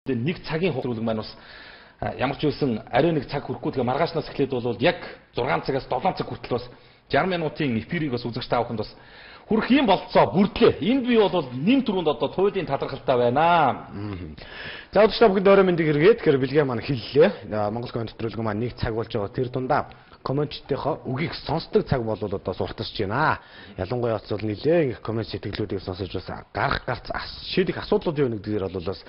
Нэг цагийн хугацааг маань бас ямар ч байсан арай нэг цаг хүрэхгүй тэгээ маргаашнаас эхлээд бол яг 6 цагаас 7 цаг хүртэл бас 60 минутын эфирийг бас үзэгч тааваханд бас хүрэх юм болцоо бүрдлээ. Энд би бол нэм түрүүнд одоо туйлын талархалтай байна. За өдөрт бүгд өөрөө мэндийг хэрэгээ. Тэгэхээр бэлгээ маань хэллээ. Монгол комент нэвтрүүлэг маань нэг цаг болж байгаа. Тэр дундаа комментчдийнхоо үгийг сонсдог цаг бол одоо суртасч байна. Ялангуяа бол нэлээ их коммент сэтгэлүүдийг сонсож бас гарах гарц шийдэх асуудлууд юу нэгдгээр бол бас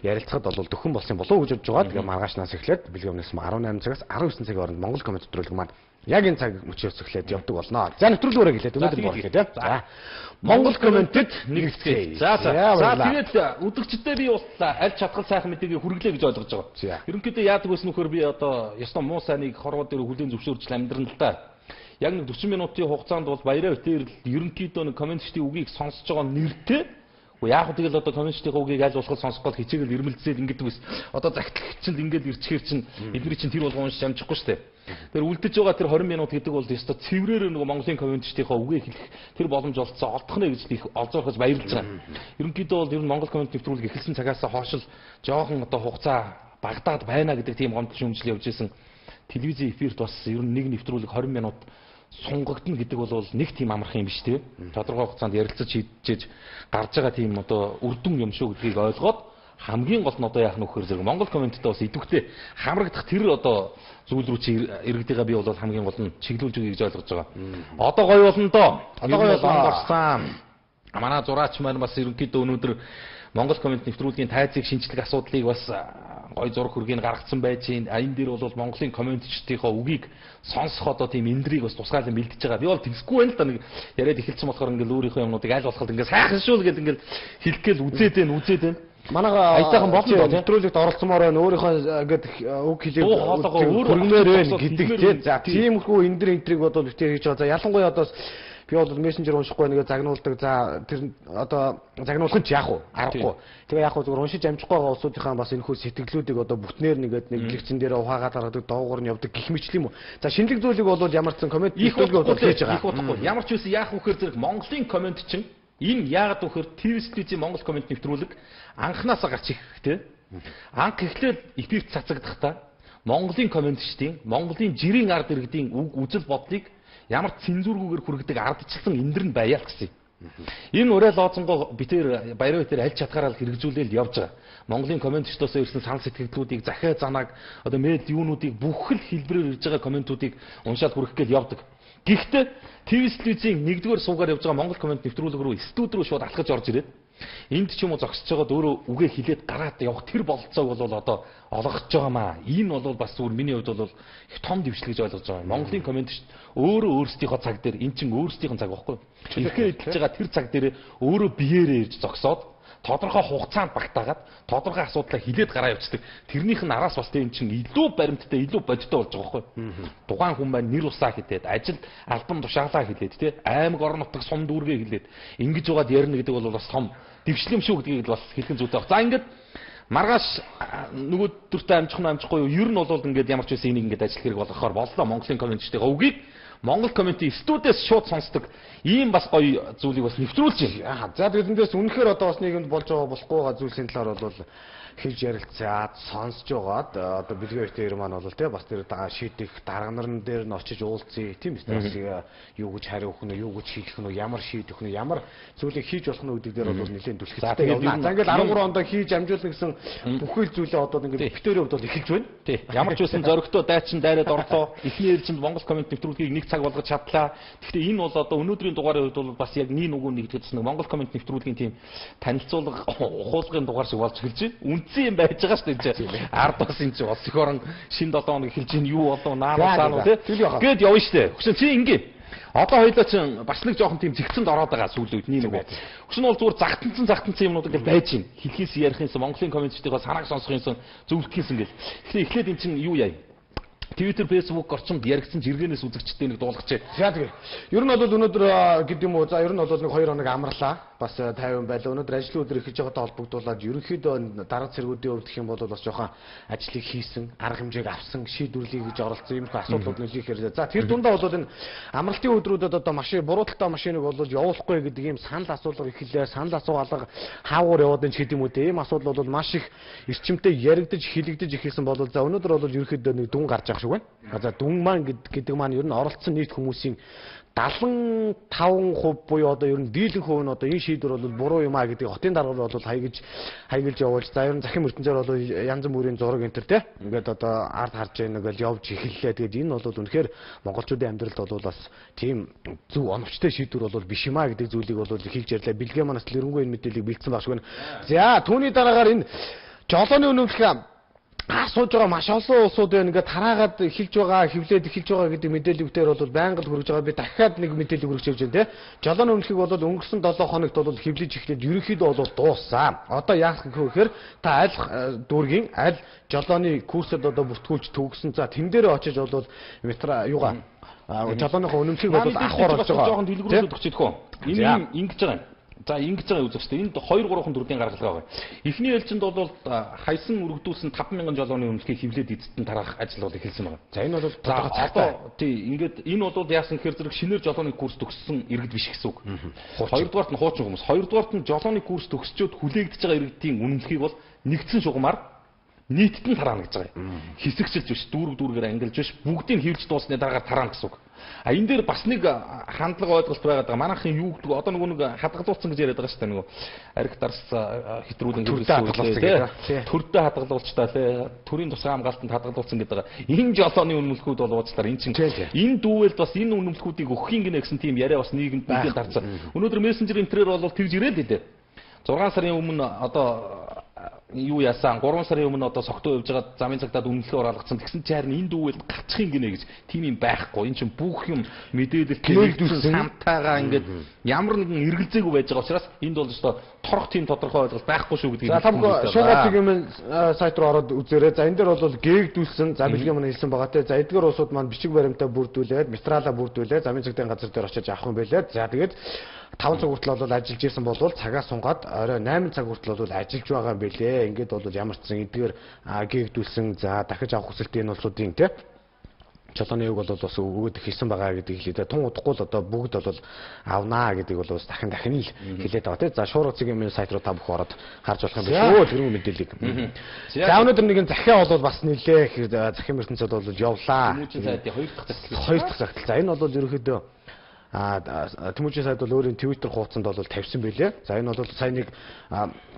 ярилцахад бол дөхөн болсон болов уу гэж бодож байгаа. Тэгээ маргаашнаас эхлээд бэлгээ өмнөөс 18 цагаас 19 цагийн хооронд Монгол комент нэвтрүүлэг маань яг энэ цаг мөчөөс эхлээд явдаг болно. За нэвтрүүлгээрээ хэлээд өнөөдөр болох гэдэг. За Монгол комментэд нэгтгэе. За тэгээд үдэгчдээ би бас аль чадхал сайхан мэдээгээ хүргэлээ гэж ойлгож байгаа. Ерөнхийдөө яадаг байсан нөхөр би одоо ёстой муу сайныг хорвоо дээр хүлээн зөвшөөрч амьдрал л та. Яг нэг 40 минутын хугацаанд бол баяраа битээр ерөнхийдөө нэг комментчдын үгийг сонсож байгаа нэртэй яг тэгэл одоо комментчдын үгийг аль болох сонсох гол хичээгэл ирмэлцээд ингэдэг байсан. Одоо загтлагчинд ингээд ирчихэр чинь эдгээр чинь тэр болгоомж амжихгүй шүү дээ. Тэр үлдэж байгаа тэр 20 минут гэдэг бол ёстой цэврээр нөгөө Монголын комментчдийнхаа үгийг хэлэх тэр боломж олцсон олдох нэ гэж их олзоорхож баярлж байгаа. Ерөнхийдөө бол ер нь Монгол коммент нэвтрүүлэг эхэлсэн цагаас хойш жоохон одоо хугацаа багдаад байна гэдэг тийм гомдол шүүмжил явж исэн. Телевизийн эфирт бас ер нь нэг нэвтрүүлэг 20 минут сунгагдана гэдэг бол нэг тийм амархан юм биш тий. Тодорхой хугацаанд ярилцаж шийдэж гарч байгаа тийм одоо үрдүн юм шүү гэдгийг ойлгоод хамгийн гол нь одоо яах нөхөр зэрэг Монгол комменттэй бас идэвхтэй хамрагдах тэр одоо зүйл рүү чи иргэдийгээ би бол хамгийн гол нь чиглүүлж өгье гэж ойлгож байгаа. Одоо гоё болно доо. Одоо гоё болсон. Манай зураач маань бас ерөнхийдөө өнөөдөр Монгол коммент нэвтрүүлгийн тайзыг шинжлэх асуудлыг бас гой зураг хөргийг гаргацсан байж энэ дээр бол Монголын комментчдийнхоо үгийг сонсох одоо тийм эндрийг бас тусгаалan бэлдэж байгаа. Би бол тэгсгүй байна л да нэг яриад эхэлсэн болохоор ингээл өөрийнхөө юмнуудыг аль болох ингээд сайхан шүүл гэдэг ингээл хэлэх гээл үзээд байна. Манайгаа айтайхан болно нэвтрүүлэгт оролцсомоор байна. Өөрийнхөө ингээд үг хэлээд хөргмээр байна гэдэг тийм. За тиймэрхүү эндрийг бодвол битээ хийж байгаа. За ялангуяа одоо би бол мессенжер уншихгүй нэгэ загнуулдаг. За тэр одоо загнуулах нь ч яах вэ? Аргагүй. Тэгээ яах вэ? Зүгээр уншиж амжихгүй байгаа улсуудынхаа бас энэхүү сэтгэлүүдийг одоо бүтнээр нэгээд нэг лэгцэн дээр ухаагаад гаргадаг, доогуур нь явдаг гэх мэт юм уу? За шинэлэг зүйлийг бол ямар ч коммент хийлгэг бол хийж байгаа. Ямар ч үсэн яах вөхөр зэрэг Монголын коммент чинь энэ яагаад вөхөр TV-ийн Монгол коммент нэвтрүүлэг анханасаа гарч ирэхтэй. Анх эхлээд эфирт цацагдахдаа Монголын комментчдийн Монголын жирийн ард иргэдийн үг үзэл бодлыг ямар цензургүйгээр хүргэдэг ардчлсан эндэр нь баяа гэсэн. Энэ урай лооцонгоо битээр баяраа битээр аль чадхаараа хэрэгжүүлэл явж байгаа. Монголын комментчдоос ирсэн санал сэтгэлдлүүдийг захиа занааг одоо мэд юунуудыг бүх л хэлбэрээр ирж байгаа комментуудыг уншаад хүргэх гээл явдаг. Гэхдээ TV-ийн нэгдүгээр суугаар явж байгаа Монгол коммент нэвтрүүлэг рүү студи руу шууд алхаж орж ирээд энд ч юм уу зогсож байгаад өөрөө үгээ хилээд гараад явах тэр бололцоог бол одоо олгож байгаамаа. Энэ бол бас зүгээр миний хувьд бол их том дэвшлэг гэж ойлгож байгаа. Монголын комментчд өөрөө өөрсдийнхөө цаг дээр эн чин өөрсдийнх нь цаг байхгүй. Ихээр эдэлж байгаа тэр цаг дээр өөрөө биеэрээ ирж зогсоод тодорхой хугацаанд багтаагаад тодорхой асуудлаа хилээд гараа явцдаг. Тэрнийх нь араас бас энэ чинь илүү баримттай, илүү бодиттой болж байгаа байхгүй. Тухайн хүн маань нэр усаа хилээд, ажилд албан тушаалаа хилээд, тий аймаг орон нутаг сум дүүргээ хилээд ингэж угаад ярина гэдэг бол бас том дэвшлэм шүү гэдгийг бас хэлхэн зүйтэй байна. За ингээд маргааш нөгөө төртөө амжихгүй юу? Ер нь бол ингээд ямар ч байсан энийг ингээд ажил хэрэг болгохоор боллоо. Монголын комментчдийн үгийг Монгол комментийн студиэс шууд сонсдог ийм бас гоё зүйлийг бас нэвтрүүлж байна. За тэрэндээс үнэхээр одоо бас нийгэмд болж байгаа болохгүй байгаа зүйлсийн талаар бол хэлж ярилцаад сонсож байгаад одоо бэлгээ битээр маань бол тий бас тэр шийдэх дарга нарын дээр нь очиж уулзъя тийм ээ. Юу гэж хариу өгөх нь, юу гэж хийх нь, ямар шийдэх нь, ямар зүйлийг хийж болох нь гэдэг дээр бол нэлээд түлхэлтэй явна. За ингээл 13 онд хийж амжуулна гэсэн бүхэл зүйлээ одоо ингээд битүүрийн хувьд бол эхэлж байна. Тий. Ямар ч байсан зөрөгтөө дайчин дайраад орлоо. Эхний ээлжинд Монгол коммент нэвтрүүлгийг нэг цаг болгож чадлаа. Гэхдээ энэ бол одоо өнөөдрийн дугаарын хувьд бол бас яг нэг нэгдгэжсэн Монгол коммент нэвтрүүлгийн тийм танилцуулга ухуулгын дугаар шиг болж эхэлж байна. Үнцэн юм байж байгаа шүү дээ. Ард бас энэ чинь Улс их орон шинэ 7 хоног эхэлж ийн юу болов наануу тий. Гээд явна шүү дээ. Хүчин чи ингээ. Одоо хоёлаа чинь бас нэг жоохон тийм зэгцэнд ороод байгаа сүүл үед нэг. Хүчин бол зүгээр загтанцсан юмнууд ингээ байж гин. Хэлхээс ярихынсан Монголын комментчдийнхаа санааг сонсохынсан зөвлөхийнсэн гэл. Тэгэхээр эхлээд эн чинь юу яа? Twitter, Facebook орчинд яригдсан жиргэнээс үзэгчдээ нэг дуулгач. За тэгээ. Ер нь бол өнөөдөр гэдэг юм уу? За ер нь бол нэг 2 хоног амарлаа. бас тайван байлаа. Өнөөдөр ажлын өдөр эхэлж байгаатай холбогдуулаад ерөнхийдөө дарга цэргүүдийн хувьд гэх юм бол бас жоохон ажлыг хийсэн, арга хэмжээг авсан, шийдвэрлэе гэж оролцсон юм их асуудлууд нөлөөлөхээр. За тэр дундаа бол энэ амралтын өдрүүдэд одоо машин буруу талтай машиныг бол явуулахгүй гэдэг ийм санал асуулга эхэллээ. Санал асуулга хаагуур яваад энэ ч гэдэг юм үү. Ийм асуудал бол маш их эрчимтэй яригдж, хилэгдэж ихсэн бол за өнөөдөр бол ерөнхийдөө нэг дүн гарч байгаа шиг байна. За дүн маань гэдэг маань ер нь оролцсон нийт хүмүүсийн 75% буюу одоо ер нь дийлэн хувь нь одоо энэ шийдвэр бол буруу юм а гэдэг хотын даргал бол хайгилж явуулж за ер нь захин ертөнцөөр бол янз бүрийн зураг энэ төр те ингээд одоо ард харж яана гэж явж эхэллээ. Тэгээд энэ бол үнэхээр монголчуудын амьдралд бол бас тийм зөв оновчтой шийдвэр бол биш юм а гэдэг зүйлийг бол хэлж ярьлаа. Бэлгээ манаас л эренгүй энэ мэдээллийг бэлдсэн баг шиг байна. За түүний дараагаар энэ жолооны үнэмлэх асууж байгаа маш олон улсууд байна. Ингээд тараагаад эхэлж байгаа, хевлээд эхэлж байгаа гэдэг мэдээлэлүүдээр бол байнга л хүрэж байгаа. Би дахиад нэг мэдээлэл хүргэж явж байна те. Жолооны үнэмлэхийг бол өнгөрсөн 7 хоногт бол хевлэж эхлээд ерөнхийдөө бол дууссан. Одоо яах гэхээр та аль дүүргийн аль жолооны курсод одоо бүртгүүлж төгсөн. За тэн дээр очиж бол метро юугаа жолооныхоо үнэмлэхийг бол авахар болж байгаа. Жохон дэлгэрүүлээд өгч идэх үү? Энэ ингэж байгаа юм. За ингэж байгаа үзэгчтэй энд 2 3 төрлийн гаргалгаа байна. Эхний ээлжинд бол хайсан өргөдүүлсэн 50000 жолооны үнэлгийг хевлээд эзэдэн тарах ажил бол эхэлсэн байна. За энэ бол одоо тий ингээд энэ бол яасан гэхээр зэрэг шинээр жолооны курс төгссөн иргэд биш гэсэн үг. Хоёрдугаарт нь хуучин хүмүүс, хоёрдугаарт нь жолооны курс төгсчөөд хүлээгдэж байгаа иргэдийн үнэлгийг бол нэгдсэн шугамар нийтэд нь тараана гэж байгаа юм. Хэсэгчилж биш, дүүргээр ангилж биш, бүгдийг хевлж дуусны дараагаар тараана гэсэн үг. А энэ дээр бас нэг хандлага ойлголт байгаад байгаа. Манайхын юу гэдэг одоо нэг хадгалуулсан гэж яриад байгаа шүү дээ. Нөгөө ариг дарс хэтрүүлэн гэрэлсэн төрдөө хадгалуулчтай лээ. Төрийн тусгай хамгаалтанд хадгалуулсан гэдэг байгаа. Энэ жолооны үнэмлэхүүд бол уучлаарай. Энэ чинь энэ дүүвэлд бас энэ үнэмлэхүүдийг өгөх юм гинэ гэсэн тийм яриа бас нийгэмд нэгэн тарцсан. Өнөөдөр мессенжер энтрээр бол тэгж ирээд лээ. 6 сарын өмнө одоо юу яасан 3 сарын өмнө одоо согтуу явж байгаа замын цагтаад үнэлгээ оруулагдсан. Тэгсэн чинь харин энэ дүүвэл гарчих юм гинэ гэж тийм юм байхгүй. Энэ чинь бүх юм мэдээлэл төлөвлөсөн самтайгаа ингээд ямар нэгэн эргэлзээгүй байж байгаа учраас энд бол өстой торох тийм тодорхой ойлголт байхгүй шүү гэдгийг. За тамгүй шуугацыг юм сайт руу ороод үзээрэй. За энэ дээр бол гээгдүүлсэн за бэлгийн маань хэлсэн байгаа те. За эдгээр улсууд маань бичиг баримтаа бүрдүүлээд материалаа бүрдүүлээд замын цагтын газар дээр очиж авах юм байлээ. За тэгээд 5 цаг хүртэл бол ажиллаж исэн бол цагаас сунгаад орой 8 цаг хүртэл бол ажиллаж байгаа юм билээ. Ингээд бол ямар ч зэн эдгээр гээгдүүлсэн за дахиж авах хүсэлтийн энэ улсуудын те жолооны үг бол бас өгөөд хэлсэн байгаа гэдгийг хэлээ. Тун удахгүй л одоо бүгд бол авнаа гэдгийг бол бас дахин л хэлээд байгаа те. За шуургацгийн минь сайт руу та бүх ороод харж болох юм байна. Өө тэргүй мэдээллийг. За өнөөдөр нэгэн захиа бол бас нилээ захин ертөнцөд бол явлаа. Хүмүүжийн сайтын 2 дахь захидал. За энэ бол ерөнхийдөө Тэмүүжийн сайд бол өөрийн Twitter хуудсанд бол тавьсан байлээ. За энэ бол сайн нэг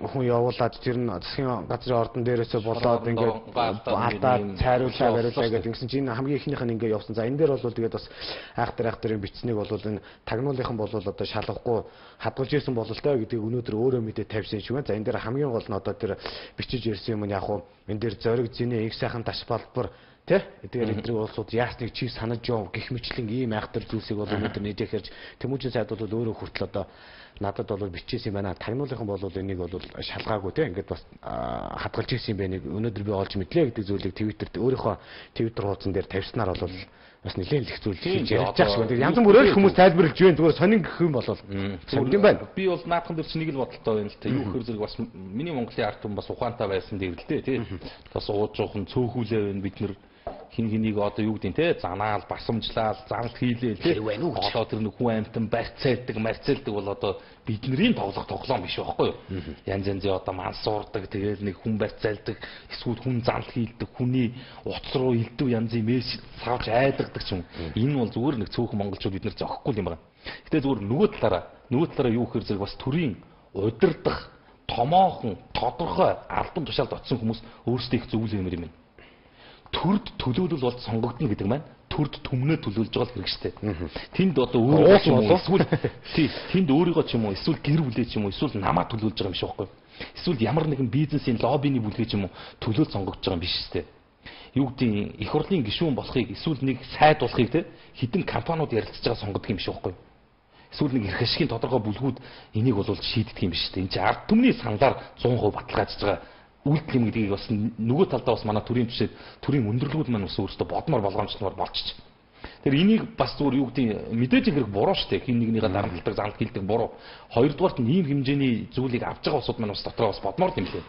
хүн явуулаад тэр нь засгийн газрын ордон дээрээсээ болоод ингээд алдаад цайруулаа бариулаа гэдэг ингэсэн чинь хамгийн ихнийх нь ингээд явсан. За энэ дээр бол тэгээд бас айхтар бичсэнийг бол энэ тагнуулынхан бол одоо шалгахгүй хадгалж ирсэн бололтой гэдгийг өнөөдөр өөрөө мэдээ тавьсан юм байна. За энэ дээр хамгийн гол нь одоо тэр бичиж ирсэн юм нь яг хуу энэ дээр зориг зинээ их сайхан таш балбар тэ эдгээр эдрэг улсууд яасныг чи санаж яв гэх мэтлэн ийм айхтар зүйлсийг бол өнөөдөр нийтэхэрж Тэмүүжийн сайд бол өөрөө хүртэл одоо надад бол бичижсэн юм байна. Тагнуулынхан бол энийг бол шалгаагүй тэ ингээд бас хадгалж ирсэн юм байна. Өнөөдөр би олж мэдлээ гэдэг зүйлийг Твиттерт өөрийнхөө Твиттер хуудсан дээр тавьснаар бол бас нэлээд их зүйл хийж ярьж байгаа шүү. Тэгээд янз бүрээр хүмүүс тайлбарлаж байна. Зүгээр сонин гэх юм болол сонд юм байна. Би бол наадхан дээр чинь нэг л бодолтой байна л та. Юу гэхээр зэрэг бас миний Монголын ард түмэн бас ухаантай байсан дээр л дээ тий. Бас уужуухан цөөхүүлээ байна бид нар хин хэнийг одоо юу гэдэг те занаал басамжлал занл хийлээ те одоо тэр нэг хүн амтан марцэлдэг бол одоо бидний тоглоом биш байхгүй юу янз янзын одоо мансуурдаг тэгээд нэг хүн барьцаалдаг эсвэл хүн занл хийлдэг хүний утас руу илдэв янзын мессеж савж айдагдаг ч юм энэ бол зүгээр нэг цөөхөн монголчууд бид нар зохихгүй юм байна. Гэтэ зүгээр нөгөө талаараа юу гэхээр зэрэг бас төрийн удирдах томоохон тодорхой албан тушаалд очсон хүмүүс өөрсдөө их зөвлөмөр юм. Төрд төлөөлөл бол сонгогдно гэдэг маань төрд төмнөө төлөөлж байгаа хэрэгжтэй. Тэнд одоо өөрийгөө ч юм уу эсвэл тэнд өөрийгөө ч юм уу эсвэл гэр бүлээ ч юм уу эсвэл намаа төлөөлж байгаа юм шиг байхгүй. Эсвэл ямар нэгэн бизнесийн лоббины бүлгээ ч юм уу төлөөлж сонгогдож байгаа юм биш үстэй. Юу гэдэг их хурлын гишүүн болохыг эсвэл нэг сайд болохыг те хэдэн компаниуд ярилцж байгаа сонгодог юм биш байхгүй. Эсвэл нэг эрх ашигын тодорхой бүлгүүд энийг бол шийддэг юм биш үстэй. Энд чинь ард түмний саналаар 100% баталгаажж байгаа үйлдэл юм гэдгийг бас нөгөө талдаа бас манай төрийн өндөрлгүүд маань бас өөрсдөө бодмоор болгоомжлмоор болчих. Тэр энийг бас зүгээр юу гэдэг мэдээж хэрэг буруу шүү дээ. Хин нэгнийгээ дарамтлагдаг, зангалт хийдэг буруу. Хоёрдугаарт нь ийм хэмжээний зүйлийг авч байгаа усуд маань бас дотроо бас бодмоор юм лээ.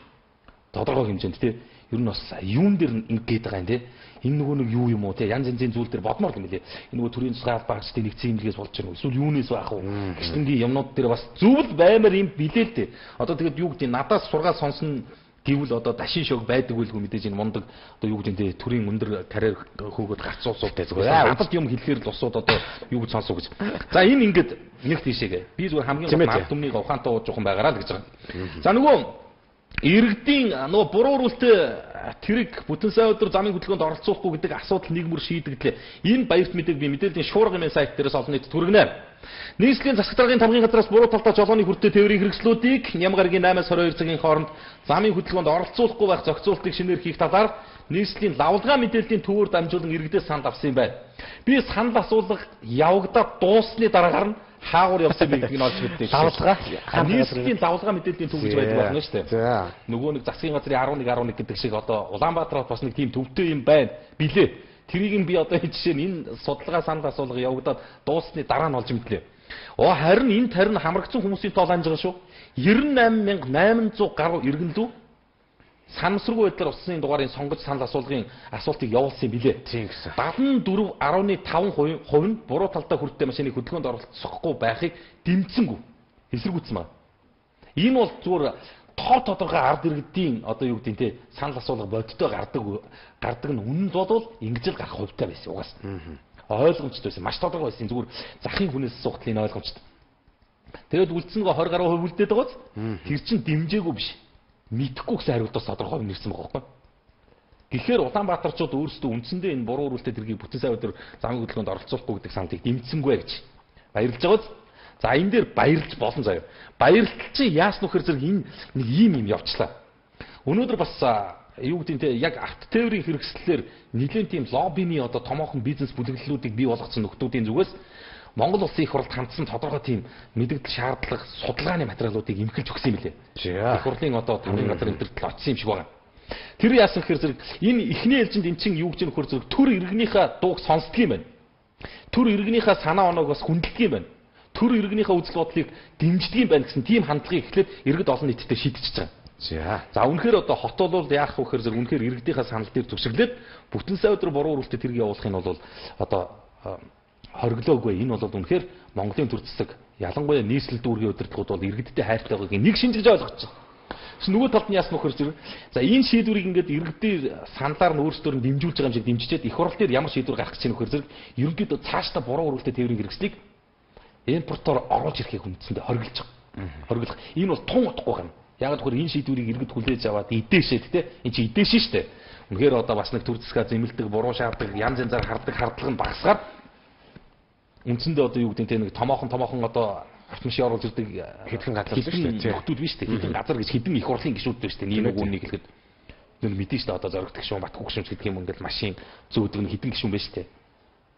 Тодорхой хэмжээнд тий. Ер нь бас юун дээр ингээд байгаа юм тий. Энэ нөгөө нэг юу юм уу тий. Янз янзын зүйл дээр бодмоор юм лээ. Энэ нөгөө төрийн цэцгээ албаагчдын нэгцэн имлгээс болж байгаа юм. Эсвэл юунээс байх уу? Гişтэнгийн юмнууд дээр бас зөвл баймаар юм билээ л дээ. Одоо тэгээд юу гэдэг надаас сургаал сонсон гэвэл одоо дашин шог байдаг үлгүй мэдээж энэ мундаг одоо юу гэдэг нь төрийн өндөр карьер хөөгд гарцуулсуудтай зүгээр. Надад юм хэлэхээр л усууд одоо юу гэж сонсоо гэж. За энэ ингээд нэг тийшээгээ. Би зүгээр хамгийн гол түмнийг ухаантай ууж жоохон байгаараа л гэж байгаа. За нөгөө иргэдийн нөгөө буруу үрүүлтэй тэрэг бүтэн сая өдөр замын хөдөлгөөнд оролцуулахгүй гэдэг асуудал нэг мөр шийдэгдлээ. Энэ баярт мэдээг би мэдээллийн шуургын сайт дээрээс олон нийтэд хүргэнэ. Нийслэлийн засаг даргын тамгын газраас буруу талдаа жолооны хүртээ тээврийн хэрэгслүүдийг ням гарагийн 8-22 цагийн хооронд замын хөдөлгөөнд оролцуулахгүй байх зохицуултыг шинээр хийх талаар нийслэлийн лавлгаа мэдээллийн төвөөр дамжуулан иргэдээс санал авсан юм байна. Би санал асуулга явагдаад дуусны дараагаар нь хаагур явсан бидгийг нь олж мэддэг. Лавлгаа нийслэлийн лавлгаа мэдээллийн төв гэж байдаг байна шүү дээ. Нөгөө нэг засгийн газрын 11 гэдэг шиг одоо Улаанбаатарт бас нэг тийм төвтэй юм байна. Билээ. Тэрийг нь би одоо жишээ нь энэ судалгаа санал асуулга явагдаад дуусны дараа нь олж мэдлээ. Харин энд харин хамрагдсан хүмүүсийн тоол анж байгаа шүү. 98800 гаруй иргэн лүү санамсаргүй байдлаар усын дугаарын сонгож санал асуулгын асуултыг явуулсан юм билээ. Тийм гэсэн. 74.5% нь буруу талдаа хүртээ машиныг хөдөлгөөнд оролцохгүй байхыг дэмжсэнгүй. Эсэргүүцсэн байна. Энэ бол зүгээр тодорхой ард иргэдийн одоо юу гэдэг нь те санал асуулга бодиттой гардаг нь үнэнд бодвол ингэж л гарах хувьтай байсан угаас. Ойлгомжтой байсан. Маш тодорхой байсан. Зүгээр захын хүнээс асуухтал энэ ойлгомжтой. Тэгээд үлдсэн гоо 20 гаруй хувь үлдээд байгааз тэр чин дэмжээгүй биш. Мэдхгүй гэсэн хариултаас тодорхой нэрсэн байгаа байхгүй. Тэгэхээр Улаанбаатарчууд өөрсдөө үндсэндээ энэ буруу үрүүлтэй тэргийг бүтэн сая өдөр замын хөдөлгөөнд оролцуулахгүй гэдэг саналыг дэмжсэнгүй гэж баярлж байгааз. За энэ дээр баярлж болон заяа. Баярлалт чи яасан нөхөр зэрэг энэ нэг юм явчлаа. Өнөөдөр бас юу гэдэг нь те яг авто тээврийн хэрэгслэлээр нэгэн тийм лоббины одоо томоохон бизнес бүлэглэлүүдийг бий болгоцсон нөхдүүдийн зүгээс Монгол улсын их хурлд хандсан тодорхой тийм мэдээлэл шаардлага судалгааны материалуудыг эмхэлж өгсөн юм лээ. Их хурлын одоо тамгын газар энэ төр очсон юм шиг байна. Тэр яасан гэхээр зэрэг энэ ихний ээлжинд эн чинь юу гэж нөхөр зэрэг төр иргэнийхээ дууг сонсдог юм байна. Төр иргэнийхээ санаа оноог бас хүндэлдэг юм байна. Төр иргэнийхээ үзэл бодлыг дэмждэг юм байна гэсэн тийм хандлагыг эхлээд иргэд олон нийтэд шийдчихэж байгаа. За үнэхээр одоо хот бол яах вэ гэхээр зэрэг үнэхээр иргэдийнхээ санал дээр зөвшөглөөд бүтэн сая өдөр буруу үрүүлтэд тэргийг явуулахын бол одоо хориглоогүй. Энэ бол үнэхээр Монголын төр засаг ялангуяа нийслэл дүүргийн удирдлагууд бол иргэдтэй хайртай байгааг нэг шинжлэж ойлгож байгаа. Нөгөө талд нь яасан нөхөр зэрэг за энэ шийдвэрийг ингээд иргэдийн саналаар нь өөрсдөр нь дэмжүүлж байгаа юм шиг дэмжичээд их хурл дээр ямар шийдвэр гаргах гэж нөхөр зэрэг ерөнхийдөө цаашдаа буруу үрүүлтэй тээврийн хэрэгслийг импортоор оруулж ирэхийг хүндэсэндээ хориглож байгаа. Хориглох. Энэ бол тун утгагүй юм. Яг тэгэхээр энэ шийдвэрийг иргэд хүлээж аваад идээшээд те энэ чи идээшин штэ. Үнэхээр одоо бас нэг төр засгаа зэмэлдэг, буруу шаарддаг, янз янзаар хардаг хардлага нь багасгаад үндсэндээ одоо юу гэдэг нь те нэг томоохон одоо автомашин оруулж ирдэг хэдхэн газар л шүү дээ. Нөхдүүд биш үү? Хэдэн газар гэж хэдэн их хурлын гишүүд биш үү? Нэг үнийг хэлэхэд нэг мэдэн шүү дээ. Одоо зоригдох гишүүн, батгүй гишүүн гэдэг юм ингээл машин зөөдөг нь хэдэн гишүүн биш үү?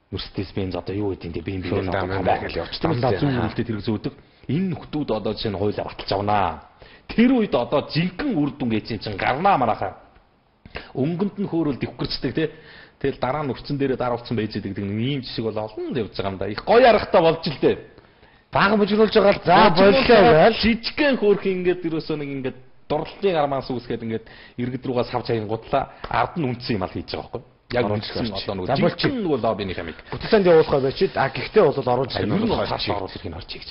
Мерседес Бенз одоо юу гэдэг нь BMW байгаад явчихсан. Дандаа зүүн үлдээ тэрэг зөөдөг. Энэ нөхдүүд одоо жишээ нь хойлоо баталж авнаа. Тэр үед одоо жинхэнэ үр дүн гэж чинь гарнаа марахаа. Өнгөнд нь хөөрөл дэвхгэрчдэг те. Тэгэл дараа нь өвчтөн дээрээ даруулсан байж гэдэг нэг ийм жишг бол олон явж байгаа юм да. Их гоё аргатай болж л дээ. Бага бужруулж байгаа л за боллоо байл. Жижигхэн хөөрх ингээд ерөөсөө нэг ингээд дурлалын армаас үүсгээд ингээд иргэд рүүгээ савж хаянгуудлаа ард нь үнцсэн юм ал хийж байгаа байхгүй. Яг үнцсэн одоо нэг жижигхэн нэг лоббины хамиг. Бүтэлсэнд явуулах байчид гэхдээ бол оруулж ирэх нь хааш оруулах нь орчих гэж.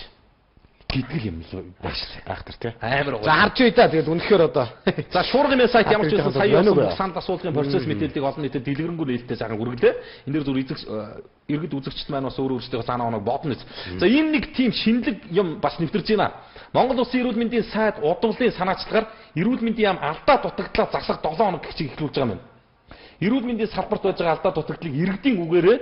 Гэдгэл юм л байж айхтар тий. Амар гоо. За харж бай та тэгэл үнэхээр одоо. За шуургын сайт ямар ч байсан сая явуулсан санд асуулгын процесс мэдээллийг олон нийтэд дэлгэрэнгүй нээлттэй сайхан үргэлээ. Энэ дээр зүр иргэд үзэгчд маань бас өөр өөрсдөө санаа оног бодно. За энэ нэг тийм шинэлэг юм бас нэвтэрж байна. Монгол Улсын эрүүл мэндийн сайд удамлын санаачлагаар эрүүл мэндийн яам алдаа дутагдлаа засах 7 хоног гिचиг эхлүүлж байгаа юм. Эрүүл мэндийн салбарт байж байгаа алдаа дутагдлыг иргэдийн үгээрээ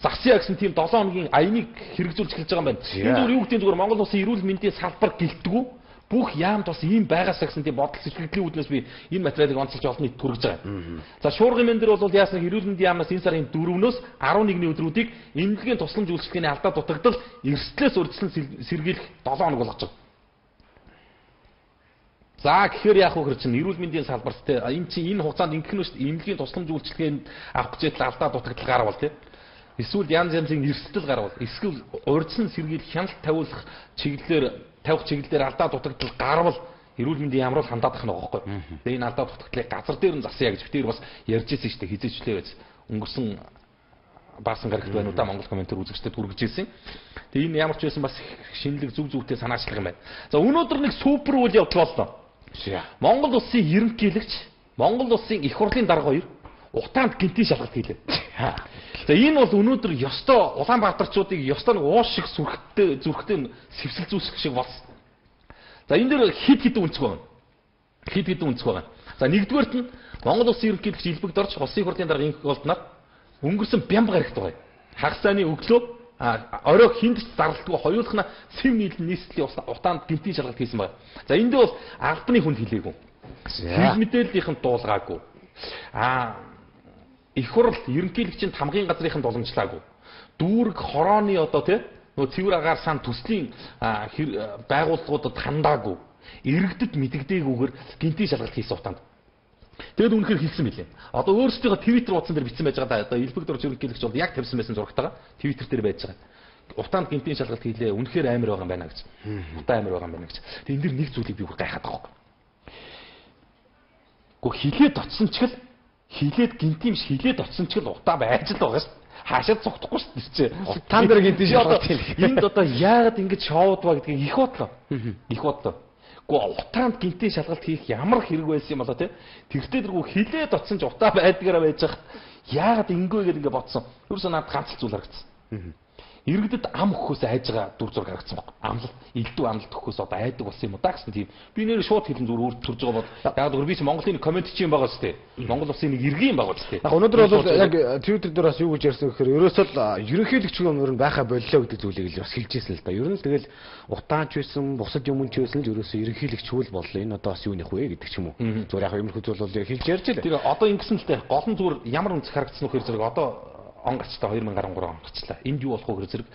засъя гэсэн тийм 7 хоногийн аяныг хэрэгжүүлж эхэлж байгаа юм байна. Энэ зүгээр юу гэдэг нь зүгээр Монгол Улсын эрүүл мэндийн салбар гэлтгүү бүх яамд бас ийм байгаасаа гэсэн тийм бодол сэтгэлийн үүднээс би энэ материалыг онцолж олон нийт хүргэж байгаа. За шуургын мен дээр бол яасан эрүүл мэндийн яамнаас энэ сарын 4-өөс 11-ний өдрүүдийг эмнэлгийн тусламж үйлчилгээний алдаа дутагдал эрсдлээс урьдчилан сэргийлэх 7 хоног болгож байгаа. За гэхээр яах вэ гэхээр чинь эрүүл мэндийн салбарт энэ чинь энэ хугацаанд ингэх нь шүү дээ. Эмнэлгийн тусламж үйлчилгээнд авах гэж алдаа дутагдал гарвал тий. Эсвэл янз янзын эрсдэл гарвал, эсвэл урьдчилан сэргийл хяналт тавих чиглэлээр алдаа дутагдал гарвал эрүүл мэндийн ямруул хандаад ах нь байгаа байхгүй. Тэгээ энэ алдаа дутагдлыг газар дээр нь засъя гэж битээр бас ярьж ирсэн шүү дээ. Хизээчлээ байж өнгөрсөн баасан гарагт байна уу да Монгол комментэр үзэгчдэд хүргэж ирсэн. Тэгээ энэ ямар ч байсан бас шинэлэг зүг зүгтээ санаачлах юм байна. За өнөөдөр нэг супер үйл явдал боллоо. Монгол улсын ерөнхийлөгч, Монгол улсын их хурлын дарга хоёр утаанд гинтийн шалгалт хийлээ. За энэ бол өнөөдөр ёстой Улаанбаатарчуудыг ёстой нэг уус шиг зүрхтэй сэвсэл зүүсгэх шиг болсон. За энэ дээр хид хідэн үнцэг байна. Хид хідэн үнцэг байна. За нэгдүгээрт нь Монгол улсын ерөнхийлөгч Илбэгд орж улсын их хурлын дарга инх болднаар өнгөрсөн бямба гарагт байгаа. Хагас сайны өглөө орой хинд ч зарлалтгүй хоёулахна сэв нийлэн нийслэлийн утаанд гинтийн шалгалт хийсэн байна. За энд бол албаны хүнд хэлээгүй. Хил мэдээллийнхэн дуулгаагүй. Их хурл ерөнхийлөгчийн хамгийн газрынхан боломжлаагүй. Дүүрэг хорооны одоо тий нөө цэвэр агаар сан төслийн байгууллагуудад хандаагүй. Иргэдэд мэдэгдээгүйгээр гинтийн шалгалт хийсэн утаанд. Тэгэд үнэхээр хэлсэн билээ. Одоо өөрсдийнхөө Twitter утсан дээр бичсэн байж байгаа да. Одоо Илбэгд орж ерөнхийлөгч бол яг тавьсан байсан зурагтайгаа Twitter дээр байж байгаа. Утаанд гинтийн шалгалт хийлээ. Үнэхээр амар байгаа юм байна гэж. Утаа амар байгаа юм байна гэж. Тэгээ энэ дэр нэг зүйлийг би бүр гайхаад байгаа. Гэхдээ хилээд очсон ч гэл хилээд гинтийн биш хилээд очсон ч гэл утаа байж л байгаа шүү. Хаашаа цогтохгүй шүү дээ. Тан дээр гинтийн шалгалт хийлээ. Энд одоо яагаад ингэж шоуд ба гэдгийг их бодлоо. Их бодлоо. Гэхдээ утаанд гинтийн шалгалт хийх ямар хэрэг байсан юм болоо те. Тэртээ дэргүү хилээд очсон ч утаа байдгаараа байж хах яагаад ингэвэ гэдэг ингээ бодсон. Ерөөсөө надад ганц зүйл харагдсан. Иргэдэд ам өгөхөөс айж байгаа дүр зураг харагдсан баг. Амлалт, элдв амлалт өгөхөөс одоо айдаг болсон юм уу да гэсэн тийм. Би нэр шууд хэлэн зүгээр өөрт төрж байгаа бол яагаад гэвэл би чи Монголын коммент чинь байгаа шүү дээ. Монгол улсын нэг иргэн байгаа шүү дээ. Яг өнөөдөр бол яг Twitter дээр бас юу гэж ярьсан гэхээр ерөөсөө л ерөнхийлөгч юм ер нь байхаа боллоо гэдэг зүйлийг л бас хэлж ирсэн л да. Ер нь тэгэл утаач байсан, бусад юм ч байсан л ерөөсөө ерөнхийлөгч хүл боллоо. Энэ одоо бас юу нэх вэ гэдэг ч юм уу. Зүгээр яг иймэрхүү зүйл бол хэлж ярьж л. Тэр одоо ингэсэн л дээ. Гол нь зүгээр ямар үнцэг харагдсан нөхөр зэрэг одоо он гацтай 2013 он гацлаа. Энд юу болох вэ гэхээр зэрэг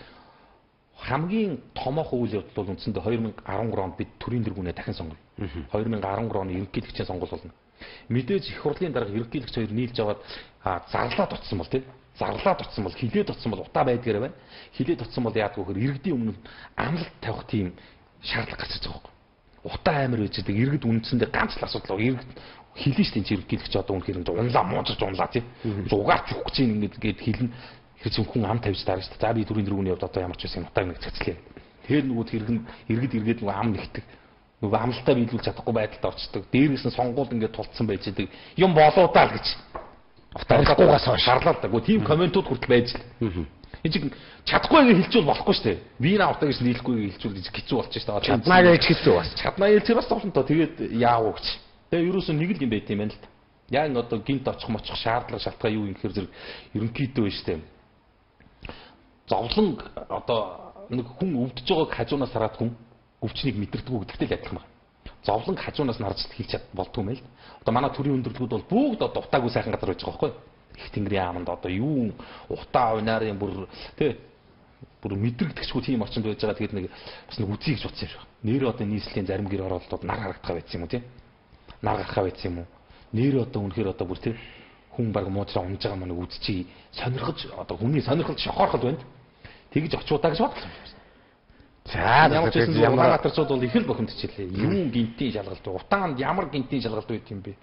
хамгийн томоохон үйл явдал бол үндсэндээ 2013 онд бид төрийн дэргүүнээ дахин сонгоно. 2013 оны ерөнхийлөгчийн сонгуул болно. Мэдээж их хурлын дарга ерөнхийлөгч хоёр нийлж аваад зарлаад утсан бол тийм. Зарлаад утсан бол хилээд утсан бол утаа байдгаараа байна. Хилээд утсан бол яадаг вэ гэхээр иргэдийн өмнө амлалт тавих тийм шаардлага гарч ирж байгаа юм. Утаа амар байж байгаа. Иргэд үндсэндээ ганц л асуудал байгаа. Иргэд хэлэн штэ ерөнхийлөгч одоо үнэхээр унлаа муужж унлаа тийм. Угаарч өгөх гэж ингээд хэлнэ. Тэр чинь хүн ам тавьж дараа штэ. За би төрийн дэргүүний явд одоо ямар ч байсан утааг нэг цэцлээ. Тэр нөгөө хэрэгэн иргэд иргэд нөгөө ам нэгтэг. Нөгөө амлалтаа биелүүлж чадахгүй байдалд орчдөг. Дээрээс нь сонгуул ингээд тулцсан байж байгаа юм болоодаа л гэж. Утаагаас шаарлаад даа. Гэхдээ тийм комментууд хүртэл байж л. Энэ чинь чадахгүй гэж хэлчихвэл болохгүй шүү дээ. Вина утаа гэж нийлэхгүй гэж хэлчихвэл хэцүү болчих шүү дээ. Чаднаа гэж хэцүү бас. Чаднаа хэлцээ бас тоглоно то. Тэгээд яав уу гэж. Тэгээ ерөөсөө нэг л юм байт юм байна л да. Яг н одоо гинт очих мочих шаардлага шалтгаан юу юм гэхээр зэрэг ерөнхийдөө шүү дээ. Зовлон одоо нэг хүн өвдөж байгааг хажуунаас хараад хүн өвчнийг мэдэрдэггүй гэдэгтэй л адилхан байна. Зовлон хажуунаас нь харж хэлж чад болдгүй юм л. Одоо манай төрийн өндөрлгүүд бол бүгд одоо утаагүй сайхан газар байж байгаа байхгүй юу? Их тэнгэрийн яамд одоо юу утаа унаарын бүр тий бүр мэдрэгдэхчгүй тийм орчинд байж байгаа. Тэгээд нэг бас нэг үзье гэж бодсон юм шиг. Нэр одоо нийслэлийн зарим гэр оролтууд нар харагдах байсан юм уу тий? Нар гарахаа байсан юм уу? Нэр одоо үнэхээр одоо бүр тий хүн баг муужраа унж байгаа мань үзчихий сонирхож одоо хүний сонирхол шохоорхол байна. Тэгж очиудаа гэж бодлоо. За ямар ч юм Улаанбаатарчууд бол их л бохимдчихлээ. Юу гинтийн шалгалт утаанд ямар гинтийн шалгалт үйт юм бэ?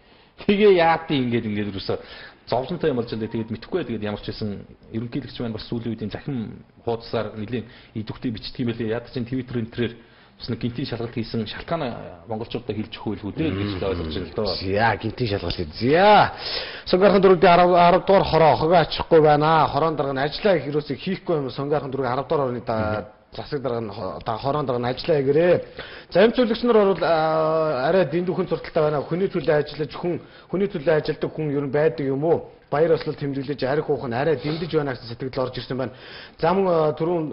Тэгээ яатын ингээд юусоо зовлонтой юм болж байгаа. Тэгээд мэдхгүй. Тэгээд ямар ч байсан ерөнхийлөгч маань бас сүүлийн үеийн захим хуудасаар нэлийн идэвхтэй бичдэг юм байлээ. Яд чинь Twitter энтрээр бас нэг гинтийн шалгалт хийсэн шалтгаан монголчуудад хэлж өгөх байлгүй дээ гэж ойлгож байна л доо. За гинтийн шалгалт. За. Сонгоорхон дөрөвдөө 10 дугаар хороо хогоо очихгүй байна. Хороон дарга нь ажиллаа их юусыг хийхгүй юм. Сонгоорхон дөрөв 10 дугаар орны засаг дарга нь хороон дарга нь ажиллаа гэрээ. Зарим зөвлөгч нар бол арай дэндүүхэн зурталтай байна. Хүний төлөө ажиллаж хүний төлөө ажилдаг хүн ер нь байдаг юм уу? Баяр ёслол тэмдэглэж арих уух нь арай дэмдэж байна гэсэн сэтгэл орж ирсэн байна. За мөн түрүүн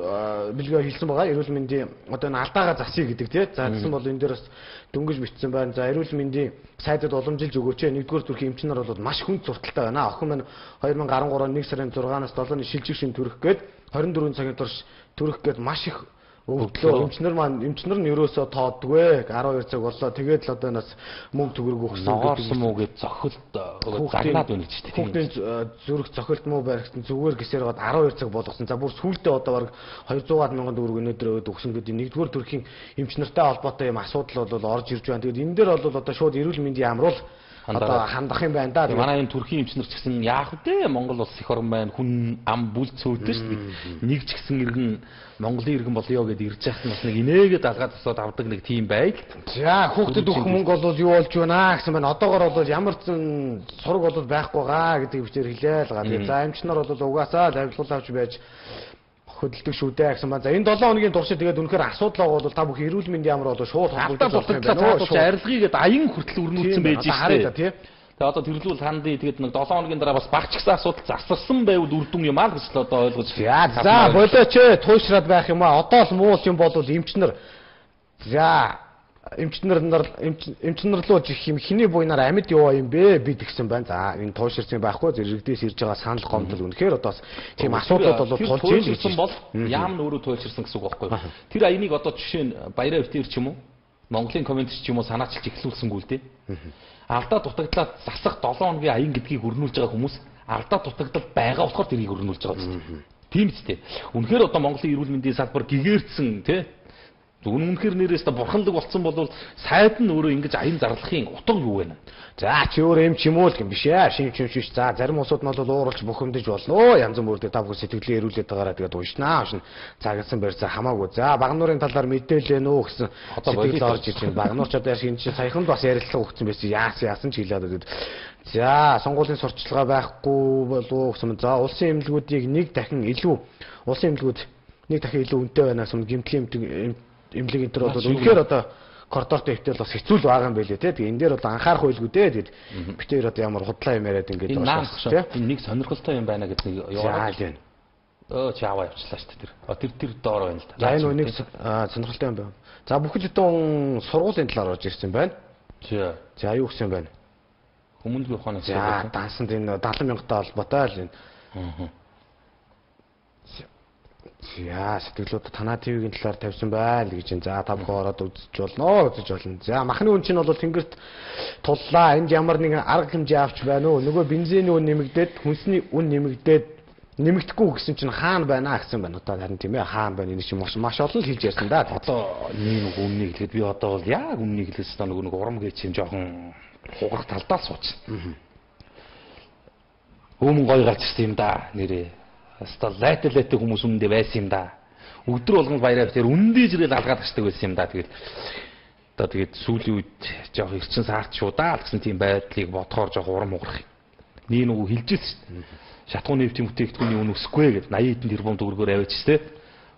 бэлгээ хэлсэн байгаа. Эрүүл мэндийн одоо энэ алдаагаа засъя гэдэг тий. За гэсэн бол энэ дээр бас дөнгөж бичсэн байна. За эрүүл мэндийн сайдад уламжилж өгөөч. Нэгдүгээр төрхийн эмчнэр бол маш хүнд зурталтай байна. Охин маань 2013 оны 1 сарын 6-наас 7-ны шилжих шин төрөх гээд 24 цагийн турш төрөх гээд маш их Өвдлөө эмчнэр нь ерөөсөө тооддгүй 12 цаг боллоо. Тэгээд л одоо нас мөнгө төгрөг өгсөн ногоорсон муу гэж цохилт загнаад байна гэж тийм. Хүүхдийн зүрх цохилт муу баригдсан зүгээр гисээр гоод 12 цаг болгосон. За бүр сүүлдээ одоо баг 200 мянган төгрөг өнөөдөр өгсөн гэдэг нэгдүгээр төрхийн эмчнэртэй холбоотой юм асуудал бол орж ирж байна. Тэгээд энэ дээр бол одоо шууд эрүүл мэндийн яамруул одоо хандах юм байна да. Манай энэ төрхийн эмчнэр ч гэсэн яах вэ? Монгол улс их орн байна. Хүн ам бүл цөөдөө шүү дээ. Нэг ч гэсэн иргэн Монголын иргэн болёо гэдээ ирж яхад бас нэг инээгээд алгаад асууд авдаг нэг тийм байл. За хүүхдэд өгөх мөнгө бол юу болж байна гэсэн байна. Одоогор бол ямар ч сураг бол байхгүй гаа гэдэг хөвчээр хэлээ л га. Тэгээд за эмчнэр бол угаасаа авилгуул авч байж хөдөлдөг шүү дээ гэсэн байна. За энэ 7 хоногийн туршид тэгээд үнэхээр асуудал байгаа бол та бүх эрүүл мэндийн яамар бол шууд холбогдож болох юм байна. Шууд арилгыг аян хүртэл өрнүүлсэн байж шүү дээ. Тэгээ одоо тэрлүүл хандъя тэгээд нэг 7 хоногийн дараа бас багч гэсэн асуудал засарсан байвал үр дүн юм аа гэж л одоо ойлгож. За болооч туушраад байх юм аа. Одоо л муу юм бол эмчнэр. За эмчнэр рүү хиний буйнаар амьд яваа юм бэ бид гэсэн байна. За энэ тууширсан байхгүй зэрэгдээс ирж байгаа санал гомдол үнэхээр одоо тийм асуудлууд бол тулж ирсэн бол яам нь өөрөө тууширсан гэсэн үг байхгүй юу? Тэр аянийг одоо жишээ нь Баяраа өвтөр ч юм уу Монголын комментч ч юм уу санаачилж эхлүүлсэнгүй л дээ. Алдаа дутагдлаа засах 7 хоногийн аян гэдгийг өрнүүлж байгаа хүмүүс алдаа дутагдал байгаа болохоор тэрийг өрнүүлж байгаа юм. Тийм ч тийм. Үнэхээр одоо Монголын эрүүл мэндийн салбар гэгээрцэн тий үнэхээр нэрээс та бурханлаг болсон бол сайд нь өөрөө ингэж аян зарлахын утга юу вэ? За чи өөр юм ч юм уу л юм биш ээ. Шинж биш. За зарим улсууд нь бол ууралж бухимдаж болно. Янз бүрдээ та бүхэн сэтгэлээ эрүүлээд байгаараа тэгээд уншнаа. За гэсэн барьцаа хамаагүй. За багнуурын талаар мэдээлэл нөө гэсэн сэтгэл орж ирж байна. Багнуур ч одоо шинж саяхан бас ярилцлага өгсөн байсан. Яасан ч хэлээд тэгээд за сонгуулийн сурталчилгаа байхгүй болов гэсэн. За улсын эмнэлгүүдийг нэг дахин илүү үнэтэй байна гэсэн гэмтлийн эмнэлэг энэ төр бол үнэхээр одоо коридортой хөвтөл бас хэцүү л байгаа юм байлээ те. Тэгээ энэ дээр бол анхаарах байлгүй дээ. Тэгээд битээр одоо ямар худлаа юм яриад ингэж байгаа шүү дээ. Энэ нэг сонирхолтой юм байна гэдэг нэг яваад байна. Чаава явчлаа шүү дээ. Тэр доор байна л да. За энэ нэг сонирхолтой юм байна. За бүхэл бүтэн сургуулийн талаар орж ирсэн байна. За юу гэсэн юм байна? Хүмүүнлэгийн ухааны за дансанд энэ 70 мянгаттай холбоотой л энэ. За сэтгэлүүд танаа ТV-гийн талаар тавьсан байл гэж байна. За та бүхэн ороод үзэж болно. За махны үн чинь бол тэнгэрт туллаа. Энд ямар нэгэн арга хэмжээ авч байна уу? Нөгөө бензиний үн нэмэгдээд, хүнсний үн нэмэгдэхгүй гэсэн чинь хаана байна гэсэн байна. Одоо харин тийм ээ хаана байна энэ чинь маш олон л хэлж ярьсан да. Одоо нэг үннийг хэлэхэд би одоо бол яг үннийг хэлсэн нэг урам гээч юм жоохон хугарах талдаа сууч. Өмнө гоё гарч ирсэн юм да нэрээ. Хаста лайттай хүмүүс үнэндээ байсан юм да. Өдөр болгон баяраа тэр үнэндээ жирэл алгаад очдаг байсан юм да. Тэгээд сүүлийн үед жоох эрчин саарч шуудаа л гэсэн тийм байдлыг бодохоор жоох урам хугарах. Нэг нүгүү хэлжсэн шүү дээ. Шатгууны нэвтийн бүтээгдэхүүний үн өсөхгүй гэж 80 тэрбум төгрөгөөр аваач тэ.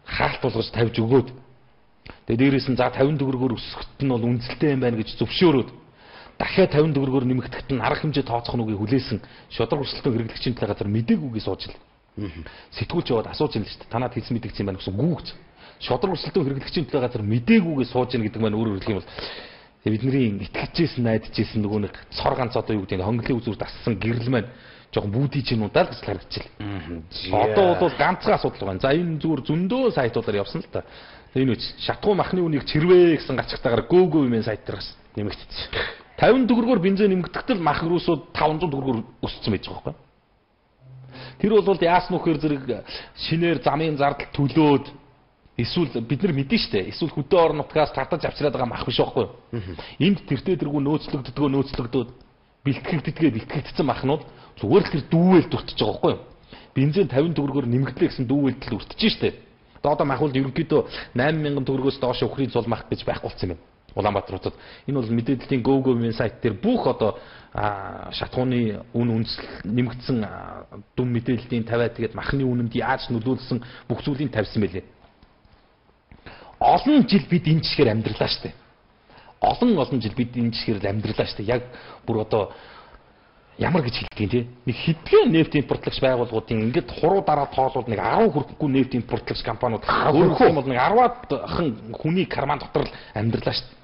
Хаалт болгож тавьж өгөөд. Тэгээд дээрээс нь за 50 төгрөгөөр өсөхт нь бол үнэлтэй юм байна гэж зөвшөөрөөд дахиад 50 төгрөгөөр нэмэгдэхэд нь арга хэмжээ тооцох нүгийг хүлээсэн шодрог өрсөлдөөн хэрэглэгчийн талаа газар мэдээгүйгээ сууж ил. Сэтгүүлч яваад асууж юм л шүү дээ. Танаад хэлсэн мэдэгч юм байна гэсэн гүүгч. Шодрог өрсөлдөөн хэрэглэгчийн талаа газар мэдээгүйгээ сууж ийн гэдэг маань өөрөөр хэлэх юм бол бидний итгэжсэн найдажсэн нөгөө нэг цор ганц одоо юу гэдэг нь хонглын үзүүр дассан гэрэл маань жоохон бүүдий чинь удаа л гэж харагдчихлаа. Одоо бол ганцхан асуудал байна. За энэ зүгээр зөндөө сайтуудаар явсан л та. Энэ үуч шатгуу махны үнийг чирвэ гэсэн гацхтайгаар гөөгөө юм сайт дээр бас нэмэгдсэн. 50 төгрөгөөр бензин нэмэгдэхдээ мах рүүсүүд 500 төгрөгөөр өссөн байж байгаа байхгүй. Тэр бол яасан нөхөр зэрэг шинээр замын зардал төлөөд эсвэл бид нар мэдэн штэ. Эсвэл хөдөө орон нутгаас татаж авчираад байгаа мах биш байхгүй. Энд тэртээ тэргүй нөөцлөгдөөд бэлтгэгдсэн махнууд зүгээр л тэр дүүвэл дүртэж байгаа байхгүй. Бензин 50 төгрөгөөр нэмэгдлээ гэсэн дүүвэлдэл өртөж штэ. Одоо махвал ерөнхийдөө 8000 төгрөгөөс доош өхрийн цул мах гэж байхгүй болсон юм. Улаанбаатар хотод энэ бол мэдээллийн GoGo-ийн сайт дээр бүх одоо шатгууны үн нэмэгдсэн дүн мэдээллийн тавиад тэгээд махны үнэнд яаж нөлөөлсөн бүх зүйлийг тавьсан байлээ. Олон жил бид энэ жишгээр амьдралаа штэ. Олон жил бид энэ жишгээр амьдралаа штэ. Яг бүр одоо ямар гэж хэлдэг юм те. Нэг хэдхэн нефт импортлогч байгууллагуудын ингээд хуруу дараа тоолууд нэг 10 хүрэхгүй нефт импортлогч компаниуд өөрөөр бол нэг 10-аад хүний карман дотор л амьдралаа штэ.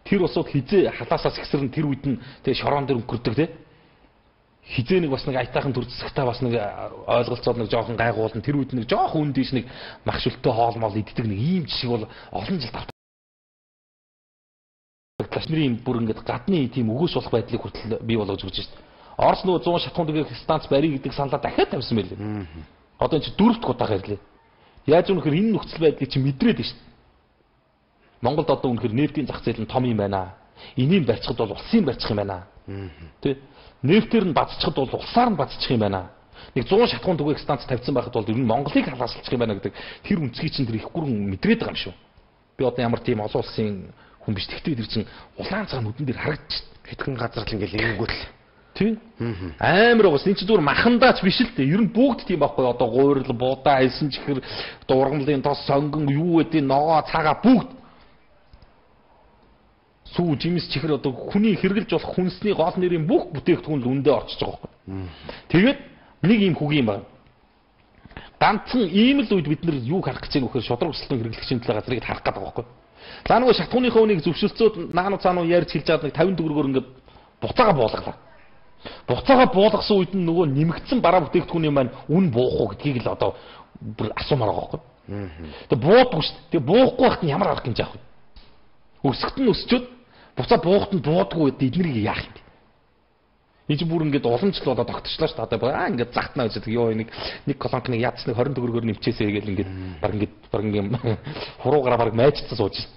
Тэр усууд хизээ халаасаас ихсэрэн тэр үед нь тэгээ шороон дээр өнгөрдөг те. хизээ нэг бас нэг айтайхан төр засагтаа бас нэг ойлголцоод нэг жоохон гайгуулна тэр үед нэг жоохон үндийш нэг мах шүлтөө хоол мол иддэг нэг ийм жишг бол олон жил давтагдсан. Кашмирийн бүр ингээд гадны тийм өгөөс болох байдлыг хүртэл бий болгож өгч шээ. Орос нөгөө 100 шатхуун төгөөх станц барий гэдэг саналаа дахиад тавьсан байлээ. Одоо энэ чи дөрөвт удаагаар ирлээ. Яаж өнөхөр энэ нөхцөл байдлыг чи мэдрээд байна шүү. Монголд одоо өнөхөр нефтийн зах зээл нь том юм байна. Энийг барьчихад бол улсыг барьчих юм байна. Тэ? Нефтээр нь бацчихад бол улсаар нь бацчих юм байна. Нэг 100 шатхуун төгөөх станц тавьсан байхад бол ер нь Монголыг халаасалчих юм байна гэдэг тэр үнцгийг чинь тэр их гүрэн мэдрээд байгаа юм шүү. Би одоо ямар тийм олон улсын хүн биш. Тэгтээ тэр чинь улаан цагаан нүдэн дээр харагдчих. Хэдхэн газар л ингээл энгүүл. Тий? Амар уус энэ чинь зүгээр махандаач биш л дээ. Ер нь бүгд тийм байхгүй. Одоо гуйрал, буудаа, хэлсэн чихэр, дургамлын тос, сонгон, юу гэдэг ногоо, цагаа бүгд сүү жимс чихэр одоо хүний хэрглэж болох хүнсний гол нэрийн бүх бүтээгдэхүүн л үндэ орчиж байгаа байхгүй. Тэгээд нэг юм хүг юм байна. Ганцхан ийм л үед бид нар юу харах гэж байгаа вэ гэхээр шудраг өсөлтөнд хэрэглэгчийн төлөө газрыг харах гэдэг байгаа байхгүй. За нөгөө шатхууныхаа үнийг зөвшөлдсөд наануу цаануу ярьж хэлж чад нэг 50 төгрөгөөр ингээд буцаага буулгалаа. Буцаага буулгасан үед нь нөгөө нэмэгдсэн бараа бүтээгдэхүүний маань үн буух уу гэдгийг л одоо бүр асуумаар байгаа байхгүй. Тэгээ буудгүй шүү дээ. Тэгээ буухгүй байхад нь ямар арга хэмжээ авах вэ? Өсгөт нь өсчөөд буцаа буухад нь буудгүй эднэрийг яах юм бэ? Энэ чинь бүр ингээд уламжлал болоод тогтчлаа шүү дээ. Одоо ингээд загтнаа үздэг. Йоо нэг колонкны ядсныг 20 төгрөгөөр нэмчээсэй гэж ингээд баг ингээд хуруугаараа баг майжцсан сууж шээ.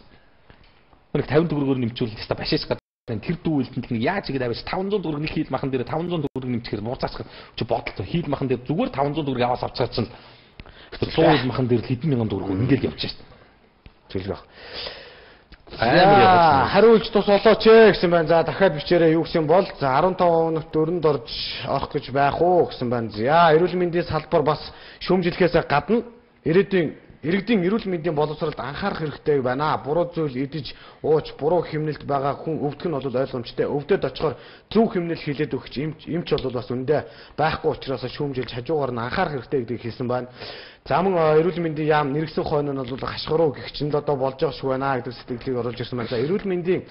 Нэг 50 төгрөгөөр нэмчүүл теста башиж гадаг тэр дүүлтэнд нэг яаж игээд авч 500 төгрөг нэг хийл махан дээр 500 төгрөг нэмчихээр муурцаасах чи бодлоо хийл махан дээр зүгээр 500 төгрөг аваас авчаар чинь 100 махан дээр хэдэн мянган төгрөг ингээд явж шээ. Тэгэл баг. Хариулж тус олооч гэсэн байна. За дахиад бичээрэй юу гэсэн бол за 15 хоногт өрөнд орж орох гэж байх уу гэсэн байна. За эрүүл мэндийн салбар бас шүүмжлэхээс гадна иргэдийн эрүүл мэндийн боловсролд анхаарах хэрэгтэй байна. Буруу зүйл идэж ууч буруу хэмнэлд байгаа хүн өвдөх нь бол ойлгомжтой. Өвдөд очихоор зөв хэмнэл хилээд өгч эмч бол бас үндэ байхгүй учраас шүүмжилж хажуугаар нь анхаарах хэрэгтэй гэдгийг хэлсэн байна. За мөн эрүүл мэндийн яам нэргсэн хойно нь бол хашгируу гэх чинь л одоо болж байгаа шүү байна гэдэг сэтгэлийг оруулж ирсэн байна. За эрүүл мэндийн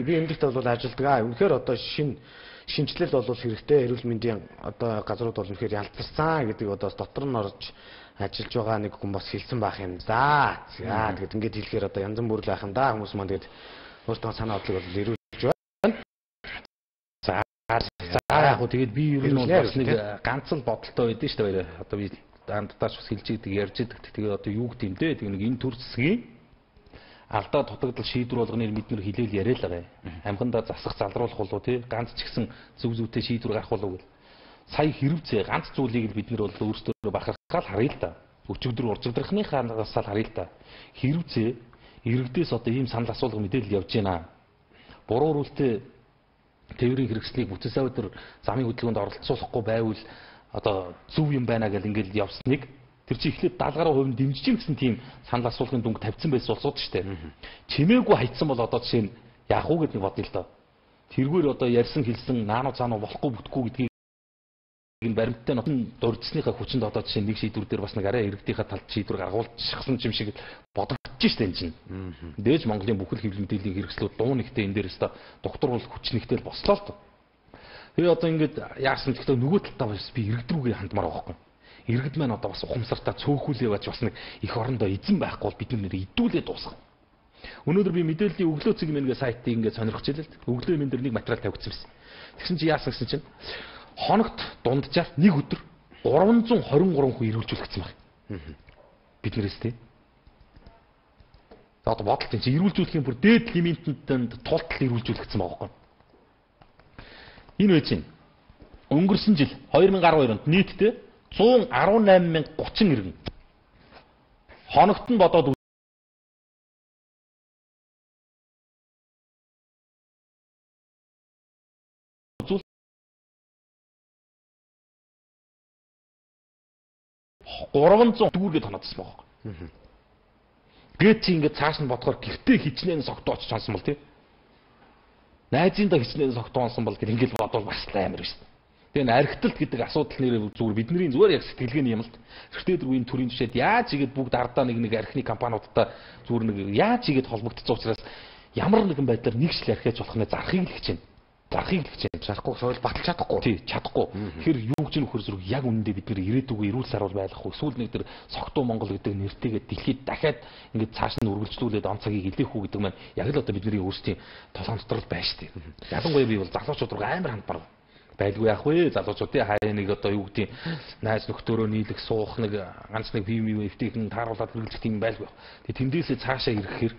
би эмнэлэгт бол ажилладаг. Үнэхээр одоо шинжилэл бол хэрэгтэй. Эрүүл мэндийн одоо газрууд бол үнэхээр ялцсан гэдэг одоо дотор нь орж ажиллаж байгаа нэг хүн бас хэлсэн байх юм. За тэгээд ингээд хэлэхээр одоо янз бүр л байх юм да. Хүмүүс маань тэгээд өөртөө санаа бодлыг бол ирүүлж байна. За яг хөө тэгээд би ер нь бас нэг ганц л бодолтой байдсан шүү дээ. Одоо би андтаач бас хэлж идэг ярьж идэг. Тэгээд одоо юу гэдэм бэ? Тэгээд нэг энэ төр зэсгийн алдаа дутагдал шийдвэр болгоныг бид нэр хэлээл яриа л байгаа. Амхандаа засах залруулах болов тий ганц ч гэсэн зөв зөвтэй шийдвэр гарах болов гэл. Сая хэрвээ ганц зүйлийг л бид нэр бол өөрсдөө бахархаал харъя л да. Өчигдөр уржигдрахныхаас л харъя л да. Хэрвээ иргэдээс одоо ийм санал асуулга мэдээлэл явж байна. Буруу үрэлтээ тээврийн хэрэгслийг бүтэн сая өдөр замын хөдөлгөөнд оролцуулахгүй байвал одоо зөв юм байна гэл ингээл явсныг тэр чи эхлээд 70% дэмжиж юм гэсэн тийм санал асуулгын дүнг тавьсан байсан улсууд шүү дээ. Чимээгүй хайцсан бол одоо жишээ нь яах уу гэдэг нэг бодъё л доо. Тэргээр одоо ярьсан хэлсэн наануу цаануу болохгүй бүтггүй гэдгийг энэ баримттай нотон дурдсныхаа хүчинд одоо жишээ нэг шийдвэр дээр бас нэг арай иргэдийнхаа талд шийдвэр гаргуулчихсан юм шиг бодогдож штэ энэ чинь. Дээж Монголын бүхэл хэвлэл мэдээллийн хэрэгслүүд дуу нэгтэй энэ дээр өста доктор бол хүч нэгтэй бослоо л доо. Тэгээ одоо ингээд яасан гэхдээ нөгөө талдаа бас би иргэд рүүгээ хандмаар байгаа байхгүй. Иргэд маань одоо бас ухамсартаа цөөхүүлээ байж бас нэг их орондоо эзэн байхгүй бол бид нэр идүүлээ дуусгав. Өнөөдөр би мэдээллийн өглөө цэг мэнгээ сайтыг ингээд сонирхож илээ л өглөө мэн дээр нэг материал тавьчихсан байсан. Тэгсэн чи яасан гэсэн чинь хоногт дунджаар нэг өдөр 323 хүн ирүүлжүүлэгдсэн байна. Биднээс тий. За одоо бодолтой чи ирүүлжүүлэхийн бүр дээд лимитэнд тултал ирүүлжүүлэгдсэн байгаа байхгүй. Энэ үе чинь өнгөрсөн жил 2012 онд нийтдээ 118,030 иргэн хоногт нь бодоод 300 дүүргээд тоноодсон байгаа. Гээд чи ингээд цааш нь бодохоор гэртээ хичнээн согтоо очиж сонсон бол тий. Найзындаа хичнээн согтоо онсон бол гэр ингээд бодвол бас амар биш. Тэгээ н архиталт гэдэг асуудал нэр зүгээр бидний зүгээр яг сэтгэлгээний юм л. Тэртээ дөрвийн төрийн жишээд яаж игээд бүгд ардаа нэг архины компаниудтай зүгээр нэг яаж игээд холбогдсон учраас ямар нэгэн байдлаар нэг шил архиаж болох нэ зархыг л хичээнэ. зарахыг гэж байна. Зарахгүй соёл баталж чадахгүй. Тий, чадахгүй. Тэгэхээр юу гэж нөхөр зүрх яг үнэндээ бид нэр ирээдүгөө эрүүл саруул байлгах уу? Эсвэл нэг тэр Согтуу Монгол гэдэг нэртэйгээ дэлхийд дахиад ингээд цааш нь үргэлжлүүлээд он цагийг илээх үү гэдэг маань яг л одоо бидний өөрсдийн толгойн дотор л байна шүү дээ. Ялангуяа би бол залуучууд руу амар хандбар байлгүй яах вэ? Залуучуудын хаяа нэг одоо юу гэдэг найз нөхдөөрөө нийлэх суух нэг ганц нэг эвтэйхэн тааруулаад үргэлжлэх юм байлгүй. Тэгээ тэндээсээ цаашаа ирэхээр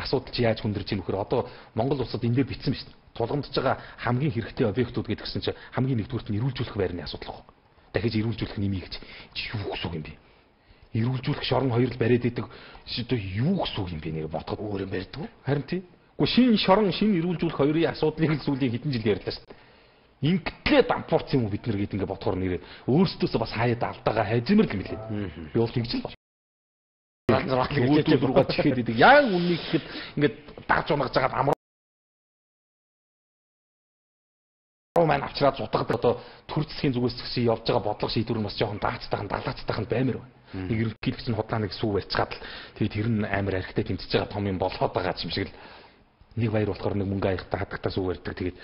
асуудал чи яаж хүндэрч ийн вөхөр одоо Монгол улсад энэ дээр бичсэн шүү дээ. Тулгамдж байгаа хамгийн хэрэгтэй объектууд гэдгсэн чинь хамгийн нэгдүгürt нь эрүүлжүүлэх байрны асуудал баг. Дахиж эрүүлжүүлэх нэмий гэж чи юу гэсэн үг юм бэ? Эрүүлжүүлэх шорон хоёр л бариад идэг одоо юу гэсэн үг юм бэ нэр бодоход өөр юм барьдаг. Харин тийм. Гэхдээ шинэ шорон шинэ эрүүлжүүлэх хоёрын асуудлыг л сүүлийн хэдэн жил ярьлаа шүү дээ. Ингээдлээ дампуурсан юм уу бид нар гээд ингээд бодохоор нэрээ өөрсдөөсөө бас хаяад алдаага хайзмэр л юм лээ. Би бол тэгж л бол. Үүдүүд руугаа чихээд идэг. Яг үннийг гэхэд ингээд дагж унагж байгаа амар маань авчраад зутагд одоо төр засгийн зүгээс згсэн явж байгаа бодлого шийдвэр нь бас жоохон даацтайхан далаацтайхан баймир байна. Нэг ерөнхийлөгч нь худлаа нэг сүү барьцгаад л тэгээд тэр нь амар архитект тэмцэж байгаа том юм болоод байгаа юм шиг л нэг баяр болохоор нэг мөнгө аяхтаа хадагтаа сүү барьдаг. Тэгээд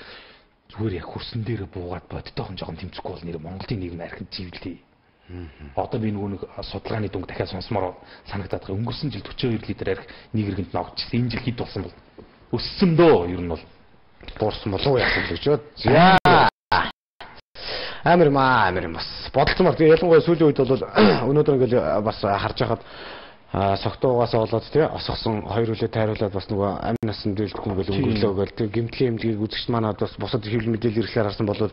зүгээр яг хөрсөн дээр буугаад бодтойхон жоохон тэмцэхгүй бол нэр Монголын нийгэм архин живлээ. Одоо би нөгөө нэг судалгааны дүнг дахиад сонсомоор санагдаад байгаа. Өнгөрсөн жил 42 литр арх нэг иргэнд ногдчихсан. Энэ жил хэд болсон бол өссөн дөө ер нь бол буурсан болов уу яах вэ гэж. За Амар юм бас. Бодолцмор. Тэгээ ялангуяа сүүлийн үед бол өнөөдөр ингээл бас харж байхад Согтуугаас болоод тий осгосон хоёр үлээ тайруулаад бас нөгөө амин насан дийлдэхгүй ингээл өнгөрлөө гэл тий гэмтлийн эмнэлгийг үзэгч манад бас бусад хэвлэл мэдээлэл ирэхлээр харсан болоод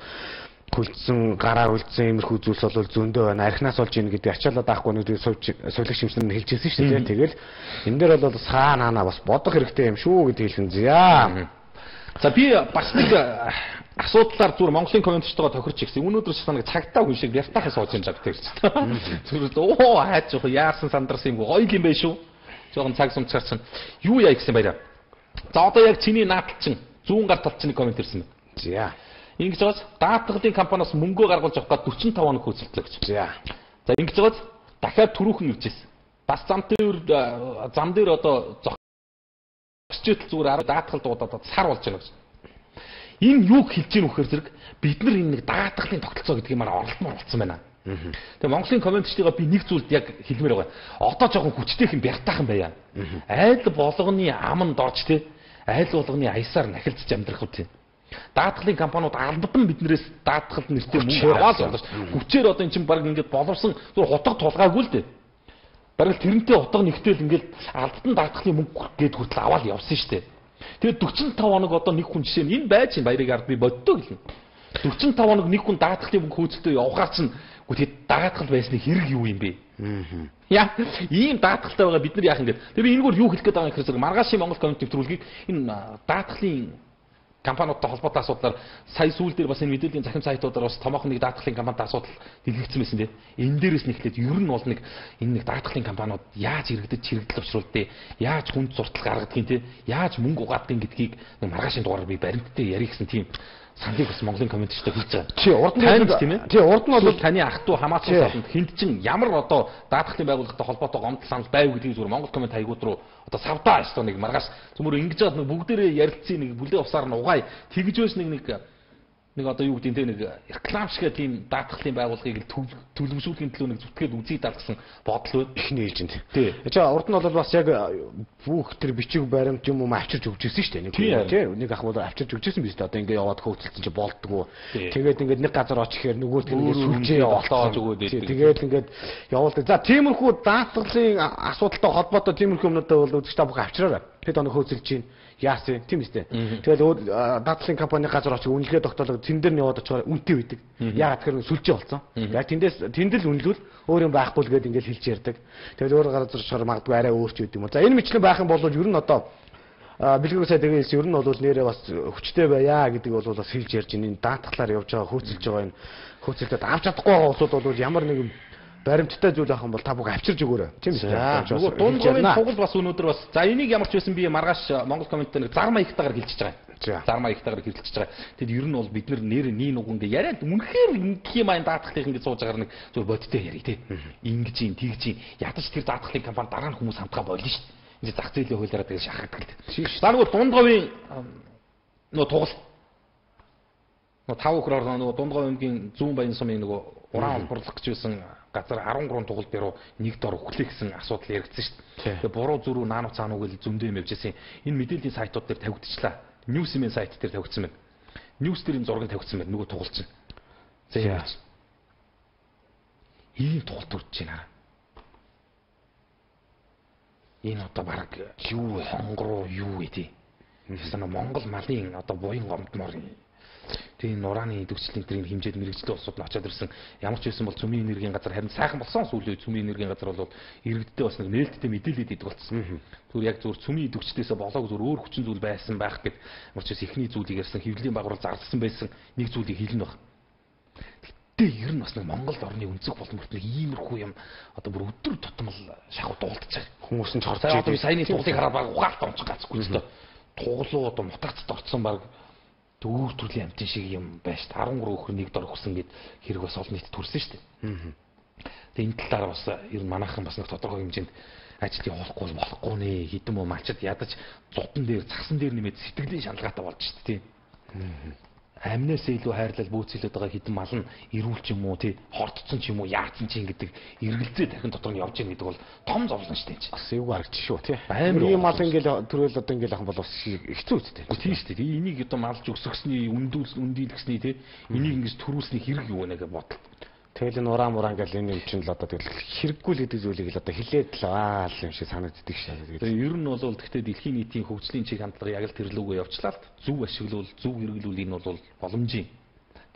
хөлдсөн гараа хөлдсөн иймэрхүү зүйлс бол зөндөө байна. Архинаас олж ийн гэдэг ачаалаад байхгүй нэг сувлэг шимчнэр нь хэлжсэн шүү дээ. Тэгэл энэ дээр бол саана бас бодох хэрэгтэй юм шүү гэдэг хэлсэн. За би бас нэг асуудлаар зүгээр Монголын комментчтойгоо тохирч ирсэн. Өнөөдөр ч санаг цагтаа хүн шиг вертахаа сууж юм жагтай ирсэн. Зүгээр оо хайж жоох яарсан сандарсан юм гоё юм байх шүү. Жохон цаг сумцаарсан. Юу яа гэсэн баяраа. За одоо яг чиний наадчин зүүн гар талд чиний коммент ирсэн байна. За. Ингэж байгаас даатгалын компаниас мөнгөө гаргуулж авах гээд 45 хоног хөөцөлтлөө гэж. За ингэж байгаас дахиад түрүүхэн иржсэн. Бас зам дээр одоо зогсчээтэл зүгээр даатгал дуудаад сар болж байна гэж. Энэ юг хэлж ийн вөхөр зэрэг бид нар энэ нэг даатгалын тогтолцоо гэдгийг маань оролдмоор болсон байна. Тэгээ Монголын комментчдыгаа би нэг зүйлд яг хэлмээр байгаа. Одоо жоохон хүчтэйхэн бяртаахан байя. Айл болгоны аманд орж те айл болгоны аясаар нахилдж амьдрах үү. Даатгалын компаниуд албадан биднээс даатгал нэртэй мөнгө аваад байна. Хүчээр одоо эн чинь баг ингээд боловсон зүгээр хутга тулгаагүй л дээ. Бараг тэрнтэй утга нэгтэл ингээд албадан даатгалын мөнгө гээд хүртэл аваад явсан шүү дээ. Тэгээд 45 хоног одоо нэг хүн жишээ нь энэ байж баярыг ард би боддоо гэлнэ. 45 хоног нэг хүн даатгалын мөнгө хөөцөлтөө явахаар чинь тэгээд даатгал байсны хэрэг юу юм бэ? Яа, ийм даатгалтай байгаа бид нар яах юм гээд. Тэгээд би энэгээр юу хэлэх гээд байгаа юм гэхээр маргаашийн Монгол коммент нэвтрүүлгийг энэ даатгалын компаниудтай холбоотой асуудлаар сая сүүл дээр бас энэ мэдээллийн захин сайтуудаар бас томоохон нэг даатгалын компанитай асуудал дэлгэцсэн байсан дээ. Энэ дээрээс нэхлээд ер нь бол нэг энэ нэг даатгалын компаниуд яаж иргэдэд чирэгдэл учруулдээ, яаж хүнд зуртал гаргадгийг те, яаж мөнгө угаадгийг гэдгийг нэг маргаашийн дугаараар би баримттай ярих гэсэн тийм саналыг бас Монголын комментчтэй хэлж байгаа. Чи урд нь тийм ээ. Тий, урд нь бол таны ах トゥ хамаатсан хинт чин ямар одоо даатгалын байгууллагатай холбоотой гомдол санал байв гэдгийг зүгээр Монгол коммент хаягууд руу одоо савдаа ажтаа нэг маргааш зөвмөр ингэж байгаа нэг бүгдээрээ ярилцсан нэг бүлээ усаар нь угаая тэгж байсан нэг одоо юу гэдэг нэг реклам шиг тийм даатгалын байгууллагыг төлөвшүүлэхийн төлөө нэг зүтгээд үзье даа гэсэн бодол байна. Ихний ээлжинд. Тий. Урд нь бол бас яг бүх тэр бичиг баримт юм уу авчирч өгчээсэн шүү дээ. Тий. Нэг ах бол авчирч өгчээсэн биз дээ. Одоо ингээ яваад хөөцөлсөн чи болдгоо. Тэгээд ингээд нэг газар очихээр нөгөөд ингээ сүлжээ явуулаад өгөөд байдаг. Тэгээд ингээд явуулдаг. За тиймэрхүү даатгалын асуудалтай холбоотой тиймэрхүү юмнуудаа бол үзэж та бүх авчраарай. Хэд хоног хөөцөлж чинь яасан тийм үстэй. Тэгэл даатгалын компани газар очиж үнэлгээ тогтоолоо тэн дээр нь яваад очихоор үнэтэй байдаг. Яагаад тэгэхээр сүлжээ болсон. Яг тэндэл үнэлвэл өөр юм байхгүй л гээд ингээл хэлж ярьдаг. Тэгэл өөр газар очихоор магадгүй арай өөр ч үт юм уу. За энэ мэтлэн байх юм бол ер нь одоо бэлгүүр сая тэгээд хэлсэн ер нь бол нэрээ бас хүчтэй байя гэдэг бол бас хэлж ярьж энэ даатгалаар явж байгаа хөөцөлж байгаа энэ хөөцөлдөд авч чадахгүй байгаа улсууд бол ямар нэгэн баримттай зүйл авах юм бол та бүх авчирж өгөөрэй. Тийм ээ. Нөгөө дунд говийн тугал бас өнөөдөр бас за энийг ямар ч байсан би маргааш Монгол комменттэй нэг зар маягтайгаар хэлчихэж байгаа. Зар маягтайгаар хэлчихэж байгаа. Тэгэд ер нь бол бид нар нэр нийн уг ингээ яриад үнэхээр ингийн маань даатгалын ингээ сууж байгаагаар нэг зөв бодиттой ярий тий. Ингэж ин тэгж ин ядаж тэр даатгалын компани дараа нь хүмүүс хамтгаа болно шүү дээ. Ингээ зах зээлийн хуулиараа тэгээ шахагддаг. За нөгөө дунд говийн нөгөө тугал нөгөө 5 өхрөөр нөгөө Дундгой аймгийн зүүн баян сумын нөгөө уран олборлох гэж байсан газар 13 тугалд бэрүү нэг дор өглөө гэсэн асуудал яригдсан шүү дээ. Тэгээ буруу зүрүү наануу цаануу гэж зөндөө юм явж байсан. Энэ мэдээллийн сайтууд дээр тавигдчихлаа. Ньюсмен сайт дээр тавигдсан байна. Ньюс дээр энэ зургийг тавигдсан байна. Нөгөө тугалчин. За яаж. Ийм тугалт үрдэж байна. Энэ одоо баг юу хонгороо юу гэдэг. Ясна Монгол малын одоо буян гомдмор. Тэгээ нурааны идэвхжлийн тэрийн хэмжээд мэрэгжлийн улсууд нь очиад ирсэн. Ямар ч байсан бол цөмийн энергийн газар харин сайхан болсон сүүлийн цөмийн энергийн газар бол иргэдтэй бас нэг нээлттэй мэдээлэл идэг болсон. Зүгээр яг зүгээр цөмийн идэвхжлээсээ болоог зүгээр өөр хүчин зүйл байсан байх гэд ямар ч ихний зүйлийг ярьсан хэвлэлийн байгуурал зарласан байсан нэг зүйлийг хэлнэ баг. Гэтэ ер нь бас нэг Монгол орны өнцөг боломжтой нэг иймэрхүү юм одоо бүр өдөр тутмал шахуу дуулдаж байгаа. Хүмүүс нь чорч байгаа. Саяны туулыг хараад баг угаалт онцгой гацгүй ч гэдэг. Туглуу одоо мутацд орцсон баг дүүр төрлийн амтын шиг юм байж 13 өхөр нэг дор өгсөн гэд хэрэг бас олон нийт төрсөн шүү дээ. Тэгээ энэ талаар бас ер нь манайхан бас нэг тодорхой хэмжээнд ажил явуулахгүй болохгүй нэ хідэн муу малчад ядаж зутан дээр цасан дээр нэмээд сэтгэлийн шаналгаатай болж шүү дээ. Амнаас илүү хайрлал бүүцэлээд байгаа хідэн мал нь ирүүл ч юм уу тий хордцсон ч юм уу яатсан ч гэдэг эргэлзээ дахин дотор нь явж байгаа гэдэг бол том зовлон шүү дээ. Бас эвгүй харагч шүү тий. Амар юм мал ингээл төрөөл одоо ингээл ахын бол бас хэцүү үстэй. Тийм шүү дээ. Энийг одоо малж өсгсөний үндийлгсний тий энийг ингэж төрүүлсний хэрэг юу нэ гэж бодлоо. Тэгэл энэ ураа мураа ингээл энэ юм чинь л одоо тэгэл хэрэггүй л гэдэг зүйлийг л одоо хилээд л аа л юм шиг санагддаг шээ. Тэгээ ер нь бол гэхдээ дэлхийн нийтийн хөгжлийн чиг хандлага яг л тэр лүүгээ явчлаа л зөв ашиглуул зөв хэрэглүүл энэ бол боломжийн.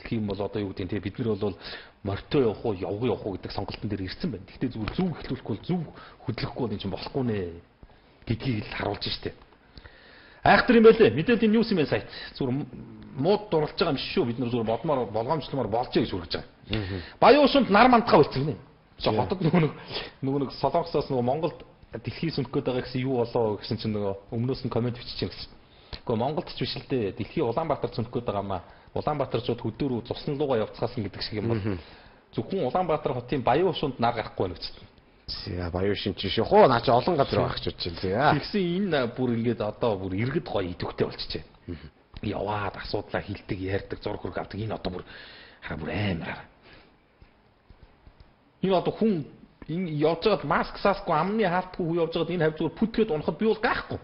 Тэгэх юм бол одоо юу гэдэг нь бид нар бол морьтой явах уу явах уу гэдэг сонголтын дээр ирсэн байна. Гэхдээ зүгээр зөв эхлүүлэхгүй зөв хөдлөхгүй бол энэ чинь болохгүй нэ гэдгийг л харуулж штэ. Айхтар юм байлээ. Мэдээллийн ньюс юм сайт. Зүгээр мууд дурлж байгаа юм шүү. Бид нар зүгээр бодмоор болгоомжломоор болж гэж хүргэж байгаа. Баяуушинд нар мандахаа үлцгэнэ. Хотод нөгөө нэг Солонгосоос нөгөө Монголд дэлхий сүнх гээд байгаа гэсэн юу болоо гэсэн чинь нөгөө өмнөөс нь комент бичиж байсан. Гэхдээ Монголд ч биш л дээ. Дэлхий Улаанбаатар сүнх гээд байгаа маа. Улаанбаатарчууд хөдөөрөө цусан лугаа явцгаасан гэдэг шиг юм бол зөвхөн Улаанбаатар хотын Баяуушинд нар гарахгүй байна гэж. За Баяушин чиш яах вэ? Наа чи олон газар байх гэж бодож байна. Тэгсэн энэ бүр ингээд одоо бүр иргэд гоё идэвхтэй болчихжээ. Яваад асуудлаа хилдэг, ярьдаг, зураг хөрг авдаг. Энэ одоо бүр амар. Энэ одоо хүн энэ явж байгаад маск саасгүй амны хаалтгүй хүү явж байгаад энэ хавь зүгээр пүтгээд унахад би бол гаахгүй.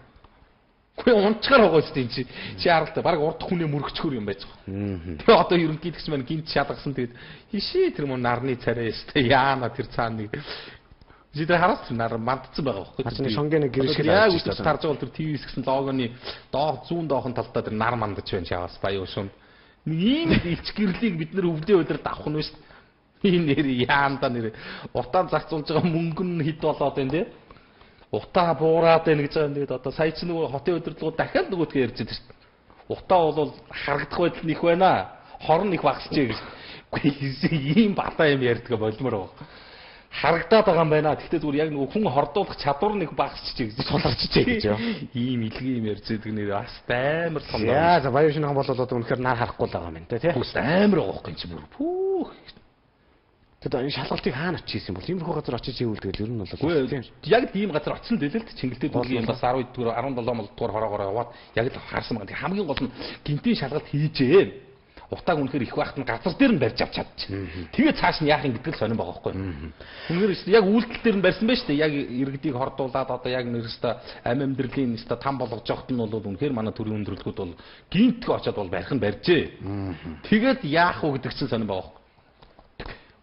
Гэхдээ унцгаар байгаа шүү дээ энэ чи харалтай. Бараг урд хүнээ мөрөгчхөр юм байж байгаа. Тэгээ одоо ерөнхийдөө мань гинт шалгасан тэгээд хишээ тэр мөн нарны царай өстэй яана тэр цаана нэг жидээ хараас нар мандцсан байгаа байхгүй. Хацны шонгоны гэршил яг үсч тарж байгаа тэр ТV-с гэсэн логоны доор зүүн доохон талдаа тэр нар мандаж байна шаваас баяу шун. Нэг ийм илч гэрлийг бид нэр өвдөө өдөр давах нь шүү дээ. Энэ нэр яанда нэр утаа зарцуулж байгаа мөнгө нь хэд болоод байна те. Утаа буураад байна гэж байгаа юм. Тэгээд одоо сая ч нөгөө хотын удирдлагууд дахиад нөгөөдгөө ярьж байгаа шүү дээ. Утаа бол харагдах байдал нэг байна. Хорн их багасчээ гэж. Үгүй ийм батаа юм ярьдаг болмоор байгаа. Харагдаад байгаа юм байна. Гэхдээ зүгээр яг нөгөө хүн хордуулах чадвар нэг багасчээ гэж тулгарчжээ гэж юу. Ийм илгийн юм ярьж байдаг нэр бас амар том. Яа за баяр шинэхан болоод одоо үнэхээр нар харахгүй л байгаа юм байна те. Бүс амар байгаа байхгүй чи бүр. Пүүх. Тэгээд энэ шалгалтыг хаана очижсэн юм бол иймэрхүү газар очиж ивэл тэгэл ер нь бол яг ийм газар очсон дэлэлт Чингэлтэй дүүгийн бас 10 дугаар 17 дугаар хороогоор яваад яг л харсан байгаа. Хамгийн гол нь гинтийн шалгалт хийжээ. Утааг үнэхээр их байхад нь газар дээр нь барьж авч чадчих. Тэгээд цааш нь яах юм гэдэг л сонирн байгаа байхгүй. Үнэхээр яг үйлдэл дээр нь барьсан байж тээ яг иргэдийг хордуулаад одоо яг нэрстэй амьдралын нэстэ там болгож явахт нь бол үнэхээр манай төрийн өндөрлгүүд бол гинтгэ очиад бол барих нь барьжээ. Тэгээд яах вэ гэдэг чинь сонирн байгаа байхгүй.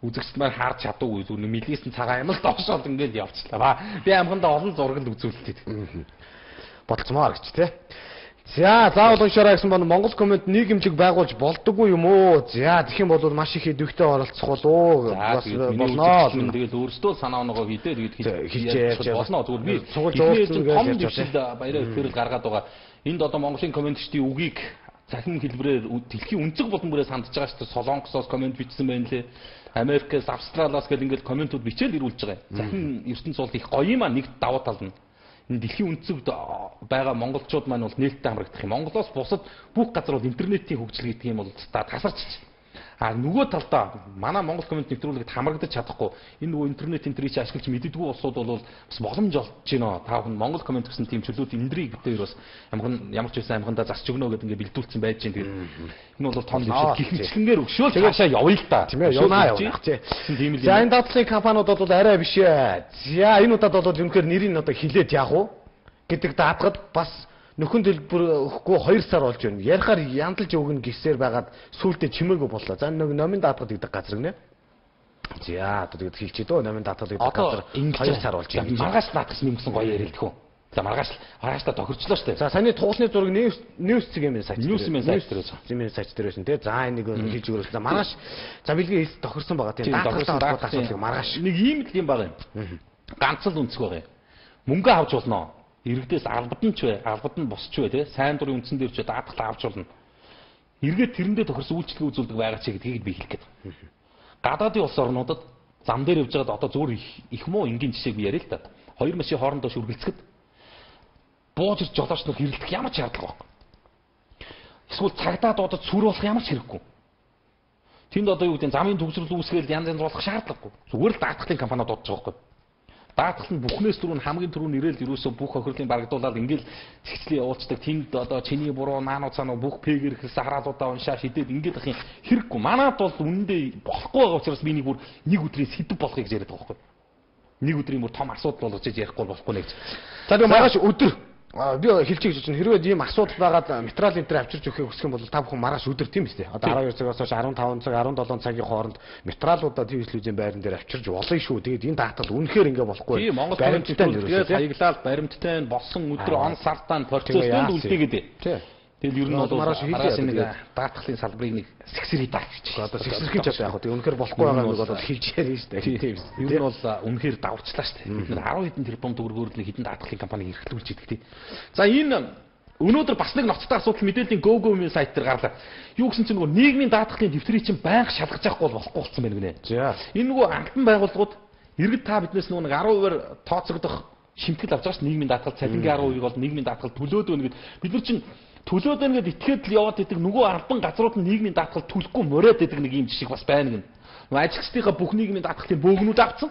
Үзэгчдээр харж чадаагүй зүгээр мэлийсэн цагаан юм л доошоод ингээд явцлаа. Би амхандаа олон зураг л үзүүлдэг. Болцмоор гэж тий. За заавал уншаарай гэсэн бол Монгол комент нийгэмлэг байгуулж болдоггүй юм уу? За тэгэх юм бол маш их идэвхтэй оролцох болов. Бас болно. Тэгэл өөрсдөө санаа оноогоо хийдээ тэгээд хийж болно. Зүгээр би том дэвшил баяраа ихэрэл гаргаад байгаа. Энд одоо Монголын комментчдийн үгийг захин хэлбэрээр дэлхийн өнцөг болон бүрээ сандж байгаа шүү дээ. Солонгосоос комент бичсэн байна лээ. Америкээс, Австралиас гэл ингээд комментууд бичээл ирүүлж байгаа. Захин ертөнц бол их гоё юм а нэг давуу тал нь. Энэ дэлхийн өнцөгд байгаа монголчууд маань бол нээлттэй хамрагдах юм. Монголоос бусад бүх газар бол интернетийн хөгжил гэдэг юм бол тасарч. А нөгөө талдаа манай Монгол коммент нэвтрүүлэгт хамрагдаж чадахгүй энэ нөгөө интернет энтрийг ашиглаж мэддэггүй улсууд бол бас боломж олж байна. Та бүхэн Монгол коммент гэсэн тийм чөлөөт эндрийг битээр бас ямар ч байсан амхандаа засч өгнө гэдэг ингээд бэлдүүлсэн байж гин. Тэгээд энэ бол том дэвшил гихмичгэнгээр өгшөөл цаашаа явъя л та. Тийм ээ, явнаа явах тийм. За энэ дадлын компаниудад бол арай биш ээ. За энэ удаад бол үнэхээр нэрийг одоо хилээд яах вэ гэдэг даатгад бас нөхөн дэлбэр өгөхгүй 2 сар болж байна. Ярихаар янзалж өгнө гисээр байгаад сүултээ чимээгүй боллоо. За нэг номын даатгад гэдэг газар гинэ. За одоо тэгэд хэлчихээ дөө номын даатгад гэдэг газар 2 сар болж байна. Маргааш наадах нэмсэн гоё ярилдэх үү. За маргааштай тохирчлоо штэ. За саяны тугуулны зураг ньюс цэгийн сайт. Ньюсмен сайт дээр байсан. Зэмэн сайт дээр байсан тий. За энийг хэлж өгөрөөс. За маргааш за бэлгийн хэлс тохирсон байгаа тийм. Даатгад тохирсон маргааш. Нэг ийм л юм байгаа юм. Ганц л үнцэх байгаа юм. Мөнгө авч болно. Иргэдээс албад нь ч бай, албад нь босч бай тий. Сайн дурын үндсэн дээр ч даатгалаа авч болно. Иргэд тэрэндээ тохирсон үйлчлэгээ үзүүлдэг байгаа ч гэдгийг би хэлэх гээд. Гадаадын улс орнуудад зам дээр явж байгаад одоо зүгээр их муу энгийн жишээг би яриа л та. Хоёр машин хоорондоо шүргэлцэхэд бууж ирж жолооч нар хэрэлдэх ямар ч шаардлага байхгүй. Эсвэл цагдаа дуудаж сүрүүлэх ямар ч хэрэггүй. Тэнд одоо юу гэдэг нь замын төвшрөл үүсгээл янз янз болох шаардлагагүй. Зүгээр л даатгалын компаниуд дуудаж байгаа байхгүй. Даатгал нь бүхнээс түрүү нь хамгийн түрүү нэрэл юусоо бүх охирлын барагдуулаад ингээл цэгцлээ явуулцдаг. Тэнд одоо чиний буруу наануу цаануу бүх пэгэр гэсэн хараалуудаа уншаа шидэд ингээд ах юм хэрэггүй. Манайд бол үнэндээ болохгүй байгаа учраас би нэг өдрийн сэдв болохыг гэж яриад байгаа байхгүй. Нэг өдрийн бүр том асуудал болгож ярихгүй болохгүй нэ гэж. За тэгээ маргааш өдөр би хэлчих гэж байна. Хэрвээ ийм асуудал байгаад материал энэ төр авчирч өгөхийг хүсэх юм бол та бүхэн маргааш өдөр тийм биз дээ. Одоо 12 цагаас хойш 15 цаг 17 цагийн хооронд материалуудаа телевизийн байран дээр авчирч болно шүү. Тэгээд энэ даатгал үнэхээр ингэ болохгүй. Тийм Монгол баримттай тэгээд хаяглал баримттай болсон өдөр он сартаа процесстэнд үлдээгээд. Тийм. Тэгэл ер нь бол маргааш нэг даатгалын салбарыг нэг сэгсэр хийдаа гэж. Одоо сэгсэрхий ч яг тийм үнэхээр болохгүй байгаа нэг бол хэлж яриа шүү дээ. Тийм. Ер нь бол үнэхээр даварчлаа шүү дээ. Бид нар 10 хэдэн тэрбум төгрөгөөр нэг хэдэн даатгалын компаниг эрхлүүлж идэг тийм. За энэ өнөөдөр бас нэг ноцтой асуудал мэдээллийн GoGo-ийн сайт дээр гарлаа. Юу гэсэн чинь нөгөө нийгмийн даатгалын дэвтрийг чинь байнга шалгаж явахгүй болохгүй болсон байна гинэ. За. Энэ нөгөө амтан байгууллагууд иргэд та биднээс нөгөө 10%-аар тооцогдох шимтгэл авч байгаа ш нийгмийн даатгал цалингийн 10%-ийг бол нийгмийн даатгал төлөөд өгнө гэд бид нар чинь төлөөд өгнө гэд итгээд л яваад идэг нөгөө албан газрууд нь нийгмийн даатгал төлөхгүй мороод идэг нэг юм жишг бас байна гэнэ. Нөгөө ажилчдынхаа бүх нийгмийн даатгалын бөөгнүүд авцсан.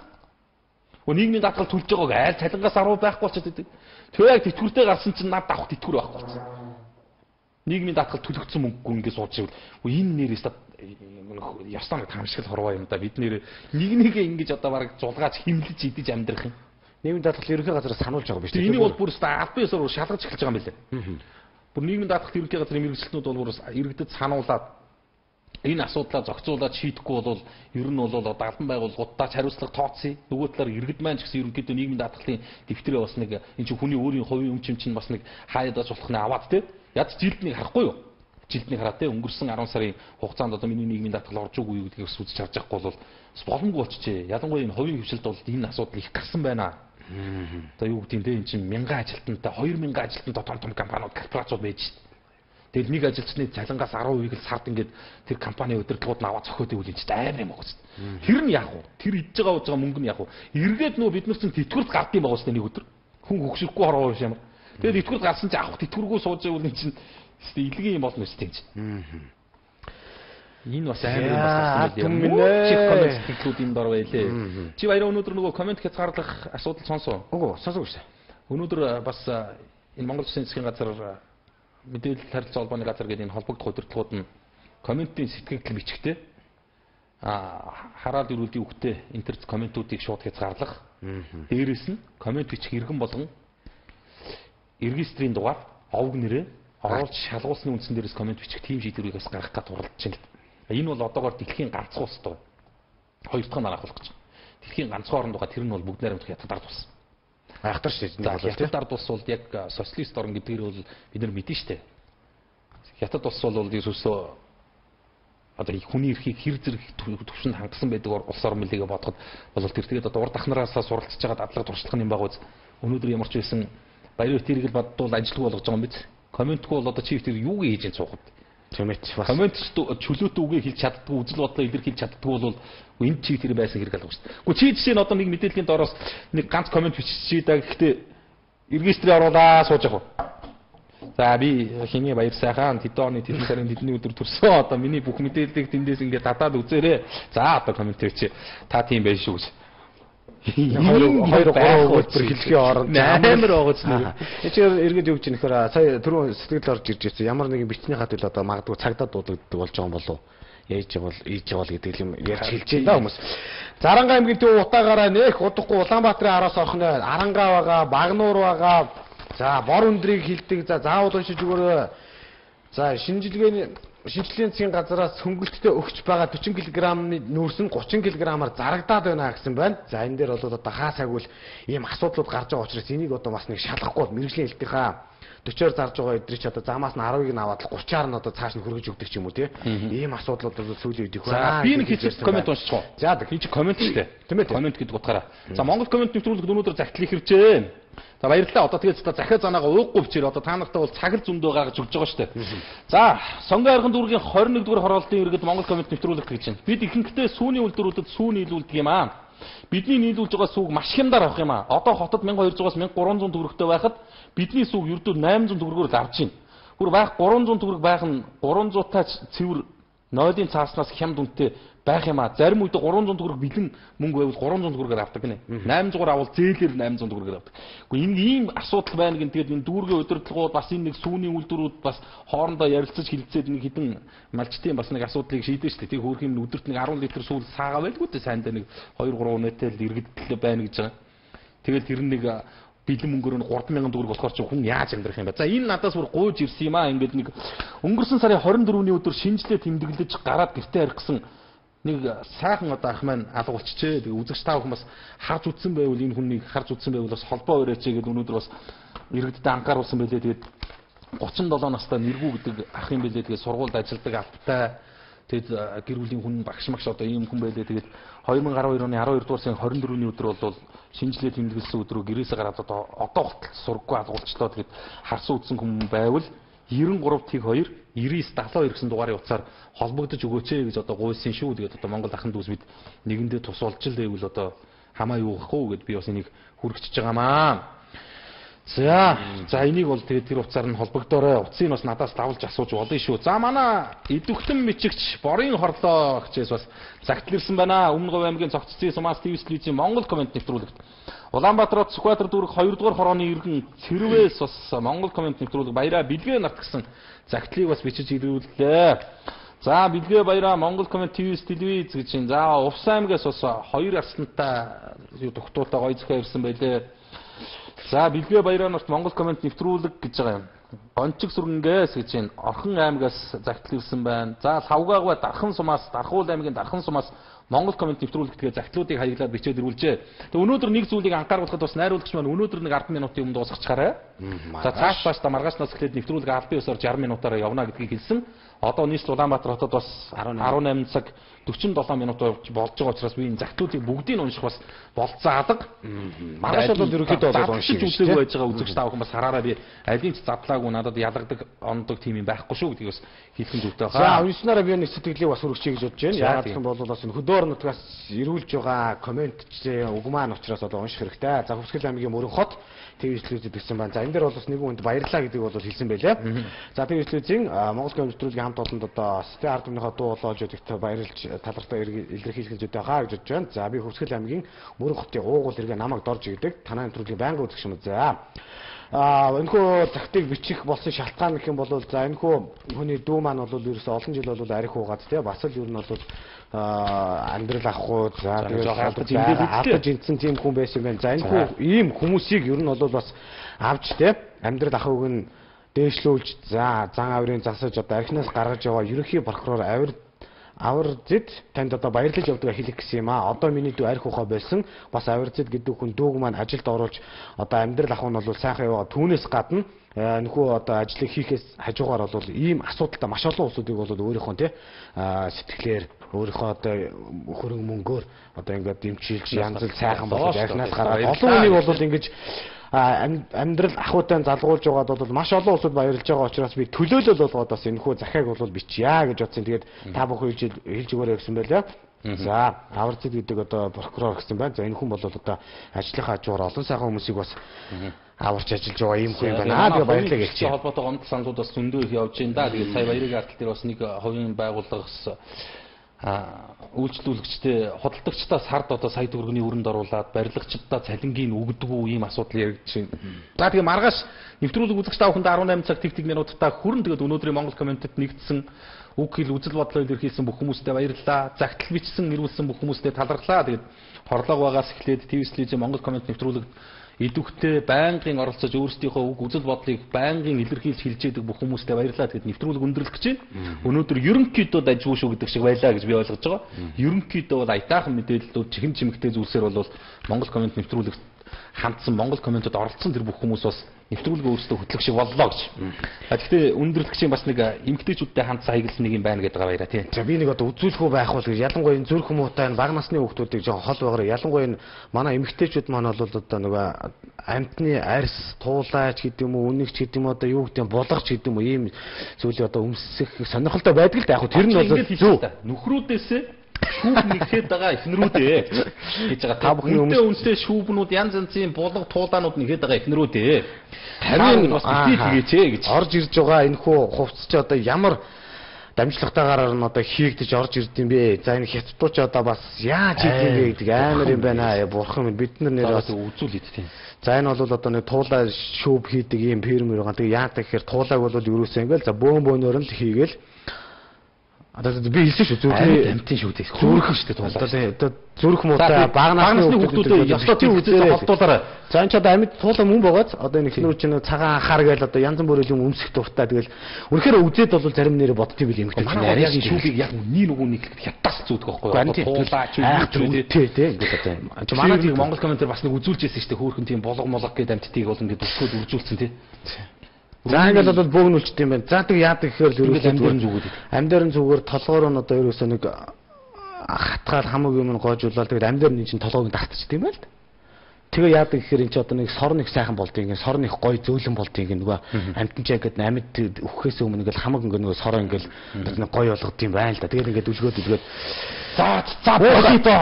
Нөгөө нийгмийн даатгал төлж байгааг айл цалингаас 10% байхгүй болчиход идэг. Тэгээ яг тэтгэвртэй гарсан чинь над авах тэтгэвэр байхгүй болсон. Нийгмийн даатгал төлөгдсөн мөнгөгүй ингэ сууж ивэл энэ нэрээс ястаа таамшигл хорвоо юм да бид нэр нэгээ ингэж одоо бараг зулгааж химлэж идэж амьдрах юм. Нийгмийн даатгал ерөнхий газраас сануулж байгаа биз дээ. Энийг бол бүр албан ёсоор шалгаж эхэлж байгаа юм билээ. Бүр нийгмийн даатгалт ерөнхий газрын мэргэжилтнүүд бол бүр иргэдэд сануулад энэ асуудлаа зохицуулаад шийдэхгүй бол ер нь бол одоо албан байгууллагуудаас хариуцлага тооцъё. Нөгөө талаар иргэд маань ч гэсэн ерөнхийдөө нийгмийн даатгалын дэвтрээ бас нэг энэ чинь хүний өөрийн хувийн өмчим чинь бас нэг хаяадаж болох нь аваад те. Яд жилднийг харахгүй юу? Жилднийг хараад те өнгөрсөн 10 сарын хугацаанд одоо миний нийгмийн даатгал орж уугүй юу гэдгийг үзэж харж байхгүй бол боломжгүй болчихжээ. Ялангуяа энэ хувийн хвшилд бол энэ асуудал их гарсан байна. Одоо юу гэдэг нь энэ чинь 1000 ажилтнтай 2000 ажилтнтай том компаниуд корпорациуд байж шээ. Тэгэл нэг ажилчны цалингаас 10%-ийг л сард ингээд тэр компани удирдлагууд нь аваад зохиод өгвөл энэ чинь амар юм аа гэсэн. Тэр нь яах вэ? Тэр идж байгаа мөнгө нь яах вэ? Эргээд нөө бид нар чинь тэтгэврт гардыг байгаа шүү дээ нэг өдөр. Хүн хөгшөхгүй хорвоо биш юм. Тэгээд тэтгэврт гарсан чинь авах тэтгэвргүй сууж байвал энэ чинь илгийн юм болно шүү дээ. Энэ бас амар юм бас юм байна. Чих коммент хэлүүд энэ дор байлээ. Чи баяраа өнөөдөр нөгөө коммент хязгаарлах асуудал сонсоо. Үгүй сонсоогүй шээ. Өнөөдөр бас энэ Монгол Улсын засгийн газар мэдээлэл харилцаа холбооны газар гэдэг энэ холбогдох удирдлагууд нь комментийн сэтгэгдэл бичгтээ хараад ирүүлдэг үгтэй интернет комментуудыг шууд хязгаарлах. Дээрээс нь коммент бичих иргэн болгон регистрийн дугаар, овг нэрээ оруулж шалгуулсны үндсэн дээрээс коммент бичих тийм шийдвэрийг бас гаргах гэж уралдаж байна. Энэ бол одоогоор дэлхийн ганцхан улс тоо. Хоёр дахь нь анхаарлах гэж байна. Дэлхийн ганцхан орондоо тэр нь бол бүгд найрамдах хятад ард улс. Айхтар шүү дээ. Хятад ард улс бол яг социалист орн гэдгээр бол бид нар мэдэн штэ. Хятад улс бол ерөөсөө одоо хүний эрхийг хэр зэрэг төвшөнд хангасан байдаг улс орн мэлийгээ бодоход бол тэр тэгээд одоо урд ахнараасаа суралцж байгаа дадлага туршлах юм байгаа үз. Өнөөдөр ямар ч байсан баяр өтөрийг л боддвол ажилтг болгож байгаа юм биз. Комментгүй бол одоо чи тэр юу гэж хийж суухад. Коммент бас коммент чөлөөтэй үгээ хэлж чаддгүй үзэл бодлоо илэрхийлж чаддгүй бол энэ чи тэр байсан хэрэг алга шүү дээ. Гэхдээ чи жишээ нь одоо нэг мэдээллийн доороос нэг ганц коммент биччихээ да гэхдээ регистрээ оруулаа сууж явах. За би хиний баяр сайхан тэдэн оны тэдэн сарын тэдний өдөр төрсөн. Одоо миний бүх мэдээллийг тэндээс ингээд дадаад үзээрэй. За одоо комент хийвч та тийм байх шүү гэж. 2 3 өгүүлбэр хэлхийн оронд амар байгаа ч нэр. Эцгээр эргээд юу гэж нөхөр сая түрүү сэтгэл орж ирж ирсэн. Ямар нэгэн бичний хат ил одоо магадгүй цагдаа дуудагддаг болж байгаа юм болов уу? Ийж бол гэдэг юм ярьж хэлж байна хүмүүс. Заранга аймгийн төв утаагаараа нэх удахгүй Улаанбаатарын араас орхны Арангаа байгаа, Багнуур байгаа. За бор өндрийг хилдэг. За заавал уншиж өгөөрэй. За шинжилгээний шинжилгээний засгийн газараас хөнгөлөлтөд өгч байгаа 40 кг-ны нүүрс нь 30 кг-аар зарагдаад байна гэсэн байна. За энэ дээр бол одоо хаа сайгвал ийм асуудлууд гарч байгаа учраас энийг одоо бас нэг шалгахгүй мэрэгжлийн хэлтийнхаа 40-оор зарж байгаа эдрийг ч одоо замаас нь 10-ыг нь аваад 30-аар нь одоо цааш нь хөргөж өгдөг ч юм уу тий. Ийм асуудлууд бол сүүлийн үед их байна. Би нэг хийчих комент уншчих уу. За хийж комент штэ. Тийм ээ. Комент гэдэг утгаараа. За Монгол комент нэвтрүүлэг өнөөдөр загтлах хэрэгжээ. За баярлалаа. Одоо тэгээд захиа занаагаа ууггүй бичээр одоо та нартай бол цаг л зөндөө гаргаж өгч байгаа штэ. За сонгон арган дүүргийн 21-р хороолтын иргэд Монгол комент нэвтрүүлэг гэж байна. Бид ихэнхдээ сүүний үйлдвэрүүдэд сүү нийлүүлдэг юм аа. Бидний нийлүүлж байгаа сүүг маш хямдаар авах юм аа. Одоо хотод 1200-аас 1300 төгрөгтэй байхад бидний сүүг ердөө 800 төгрөгөөр л авч байна. Бүр байх 300 төгрөг байх нь 300-таа цэвэр нойлын цааснаас хямд үнэтэй байх юм аа. Зарим үед 300 төгрөг бэлэн мөнгө байвал 300 төгрөгөөр авдаг гинэ. 800-аар авал зээлээр 800 төгрөгөөр авдаг. Гэхдээ энэ ийм асуудал байна гэн тэгээд энэ дүүргийн удирдлагууд бас энэ нэг сүүний үйлдвэрүүд бас хоорондоо ярилцаж хилцээд нэг хідэн малчтын бас нэг асуудлыг шийдэж штэ. Тэг хөөрхийн өдөрт нэг 10 литр сүүл саагаа байлгүй дээ сайндаа нэг 2 3 үнэтэй л иргэдэлтэй байна гэж байгаа. Тэгээд тэр нэг бэлэн мөнгөөр нь 3000 төгрөг болохоор ч хүн яаж амьдрах юм бэ? За энэ надаас бүр гуйж ирсэн юм аа. Ингээд нэг өнгөрсөн сарын 24-ний өдөр шинжлээ тэмдэглэж гараад гэртээ харих гэсэн нэг сайхан одоо ах маань алга болчихжээ. Тэгээ үзэгч таа хүмүүс харж үтсэн байвал энэ хүнийг харж үтсэн байвал бас холбоо өрөөч гэдэг өнөөдөр бас иргэдтэй анхааруулсан байлээ. Тэгээд 37 настай Нэргүү гэдэг ах юм байлээ. Тэгээд сургуульд ажилладаг авттай. Тэгээд гэр бүлийн хүн багш магш одоо ийм хүн байлээ. Тэгээд 2012 оны 12 дугаар сарын 24-ний өдөр бол шинжлээ тэмдэглэсэн өдрөө гэрээсээ гараад одоо хүртэл сургаггүй алгуулчлаа. Тэгээд харсан үтсэн хүн байвал 93 тэг 2 99 72 гэсэн дугаарын утсаар холбогдож өгөөч гэж одоо гуйсан шүү. Тэгээд одоо Монгол ахын дүүс бид нэгэндээ тус болж л байвал одоо хамаа юу гахгүй гэд би бас энийг хүргэж байгаамаа. За энийг бол тэгээд тэр утсаар нь холбогдоорой. Утсыг бас надаас давуулж асууж болно шүү. За манай идэвхтэн бичигч Борын хорлоо гэчээс бас загтлэрсэн байна. Өмнө Говь аймгийн цогццын Сумаас ТV телевизийн Монгол комент нэвтрүүлэгт Улаанбаатарт Сүхбаатар дүүрэг 2 дугаар хорооны иргэн Цэрвээс бас Монгол комент нэвтрүүлэг баяраа бэлгээ нарт гэсэн загтлыг бас бичиж ирүүллээ. За бэлгээ баяраа Монгол комент ТV телевиз гэж байна. За Увс аймгаас бас 2 арснантай дохтуутай гоё зохио ирсэн байлээ. За бэлгээ баяраа нарт Монгол комент нэвтрүүлэг гэж байгаа юм. Гончиг сүргэнгээс гэж байна. Орхон аймгаас загтал ирсэн байна. За Лавгаагва Дархан сумаас Дархуул аймгийн Дархан сумаас Монгол комент нэвтрүүлэг тэгээ загтлуудыг хаяглаад бичээд ирүүлжээ. Тэгээ өнөөдөр нэг зүйлийг анхааруулахад бас найруулагч маань өнөөдөр нэг 10 минутын өмнө дуусгачаарай. За цааш цааш та маргаашнаас эхлээд нэвтрүүлэг албан ёсоор 60 минутаараа явна гэдгийг хэлсэн. Одоо нийслэл Улаанбаатар хотод бас 18 цаг 47 минут болж байгаа учраас би энэ загтлуудыг бүгдийг нь унших бас болцоодаг. Маргааш бол ерөөхдөө бол уншиж үзлэг байж байгаа үзэгч таа хүмүүс хараараа би алийг задлаагүй надад ялагдаг ондог тийм юм байхгүй шүү гэдгийг бас хэлхэн зүйтэй За хаа. уншнараа би нэг сэтгэлийг бас хүргэчихье гэж бодож байна. Яагаад гэх юм бол бас энэ хөдөөр нутгаас ирүүлж байгаа комментчээ үг маань учраас одоо унших хэрэгтэй. За Хөвсгөл аймгийн Мөрөн хот ТV телевизэд өгсөн байна. За энэ дээр бол бас нэг хүнд баярлалаа гэдгийг бол хэлсэн байлээ. За ТV телевизийн Монгол комент нэвтрүүлгийн хамт олонд одоо Сэтэ ард түмнийхээ дуу олоож өгөхөд баярлж талартай илэрхийлж өгдөг хаа гэж бодож байна. За би Хөвсгөл аймгийн Мөрөн хотын уугуул иргэн намайг дорж өгдөг. Танай нэвтрүүлгийн байнгын үзэгч юм. За энэхүү загтыг бичих болсон шалтгаан гэх юм бол за энэхүү хүний дүү маань бол ерөөсөө олон жил бол арх уугаад те бас л ер нь бол амьдрал авахгүй за тэгээд алдаж интсэн тийм хүн байсан юм байна. За энэхүү ийм хүмүүсийг ер нь бол бас авч те амьдрал ахыг нь дээшлүүлж за зан авирын засаж одоо архинаас гаргаж яваа ерөнхий прокурор Авар зэд танд одоо баярлаж явдаг хэлэх гэсэн юм аа. Одоо миний дүү арх ухаа болсон. Бас Авар зэд гэдэг хүн дүүг маань ажилд оруулж одоо амьдрал ах нь бол сайхан яваа. Түүнээс гадна нөхөө одоо ажлыг хийхээс хажуугаар бол ийм асуудалтай маш олон улсуудыг бол өөрийнхөө тий сэтгэлээр өөрийнхөө одоо хөрөнгө мөнгөөр одоо ингээд дэмжиж янз бүр сайхан болоод архинаас гараад олон хүнийг бол ингэж амьдрал ахуйтай залгуулж байгаад бол маш олон улсад баярлж байгаа учраас би төлөөлөл болгоод бас энэхүү захиаг бол бичье гэж бодсон. Тэгээд та бүхэн хэлж өгөөрэй гэсэн байлаа. За Авар зэд гэдэг одоо прокурор гэсэн байна. За энэ хүн бол одоо ажлынхаа хажуугаар олон сайхан хүмүүсийг бас аварч ажиллаж байгаа юм хүн байна. Тэгээ баярлалаа гэж чинь. Холбоотой гомдол саналууд бас зөндөө их явж байна да. Тэгээд сая баярын артал дээр бас нэг хувийн байгууллагаас үйлчлүүлэгчтэй хөдөлгөгчдөө сард одоо сая төгрөгийн өрөнд оруулаад барилгачдаа цалингийн өгдөггүй ийм асуудал яригдж байна. За тэгээ маргааш нэвтрүүлэг үзэгч та бүхэнд 18 цаг тэг минутаа хүрэн тэгээд өнөөдрийн Монгол комментэд нэгдсэн үг хэл үзэл бодлоо илэрхийлсэн бүх хүмүүстээ баярлалаа. Загтал бичсэн ирүүлсэн бүх хүмүүстээ талархлаа. Тэгээд хорлого байгаас эхлээд ТV-ийн Монгол коммент нэвтрүүлэгт идэвхтэй байнгын оролцож өөрсдийнхөө үг үзэл бодлыг байнгын илэрхийлж хэлж яадаг бүх хүмүүстээ баярлалаа. Тэгэд нэвтрүүлэг өндөрлөх гэж байна. Өнөөдөр ерөнхийдөө дажгүй шүү гэдэг шиг байлаа гэж би ойлгож байгаа. Ерөнхийдөө бол аятайхан мэдээлэлүүд чихэн чимэгтэй зүйлсээр бол Монгол коммент нэвтрүүлэгт хандсан Монгол комментэд оролцсон тэр бүх хүмүүс бас нэвтрүүлгээ өөрсдөө хөтлөх шиг боллоо гэж. Гэхдээ өндөрлөгчийн бас нэг эмгтээчүүдтэй хандсан хаягдсан нэг юм байна гэдэг байгаа баяраа тий. За би нэг одоо үзүүлэхүү байх бол гэж ялангуяа энэ зүрх хүмүүстээ бага насны хүүхдүүдийг жоохон хол байгаараа ялангуяа энэ манай эмгтээчүүд маань бол одоо нөгөө амтны арьс туулаач гэдэг юм уу үнэгч гэдэг юм одоо юу гэдэг юм булгач гэдэг юм уу ийм зүйлийг одоо өмсөх сонирхолтой байдаг л да яг тэр нь бол зөв нөхрүүдээсээ шүүб нэгэхэд байгаа эхнэрүүдээ гэж байгаа. Та бүхэн үнтэй шүүбнүүд янз янзын булга туулаанууд нэгэхэд байгаа эхнэрүүдээ. Харин бас битгийгээч гэж орж ирж байгаа энэ хүү хувцс чи одоо ямар дамжлагтайгаар нь одоо хийгдэж орж ирд юм бэ? За энэ хятадуу ч одоо бас яаж хийх юм бэ гэдэг амар юм байна. Бурхан минь бид нар нэр бас үзүүл идтiin. За энэ бол одоо нэг туулаа шүүб хийдэг юм ферм байгаа. Тэгээ яадаг гэхээр туулааг бол ерөөсөө ингээл за бөөнөөр нь хийгээл одоо би хэлсэн шүү зүгээр амтын шүүдээс зүрх шүү дээ туулаа. Одоо зүрх муутай бага насны хүүхдүүдэд ёстой тийм үзээс холдуулаарай. За энэ ч одоо амьд туулаа мөн байгааз одоо энэ ихнэр чинь цагаан хар гээл одоо янз бүрийн юм өмсөх дуртай тэгэл үнэхээр үзээд бол зарим нэрээ боддгийм бил эмгтэй чинь арай шүүбийг яг нэг нэг хятаас зүүдэг байхгүй юу? Туулаа ч үү тий ингээд одоо манай тийм Монгол комментэр бас нэг үзүүлж ирсэн шүү дээ хөөхөн тийм болго молго гэдэг амттыг бол ингээд өсгөөд үржүүлсэн тий. За ингээд бол бөөгнүүлчт юм байна. За тэг яадаг гэхээр ерөөсөө амьдаар нь зүгээр толгоор нь одоо ерөөсөө нэг хатгаал хамаг юм нь гоожуулаад тэгээд амьдаар нь чинь толгойг дартчихдаг юм байна л да. Тэгээ яадаг гэхээр энэ ч одоо нэг сорн их сайхан болдгийг ингээд сорн их гоё зөөлөн болдгийг нөгөө амьтан ч ингээд амьд өвхөөс өмнө ингээд хамаг ингээд нөгөө сорон ингээд нэг гоё болгод юм байна л да. Тэгээд ингээд үлгөөд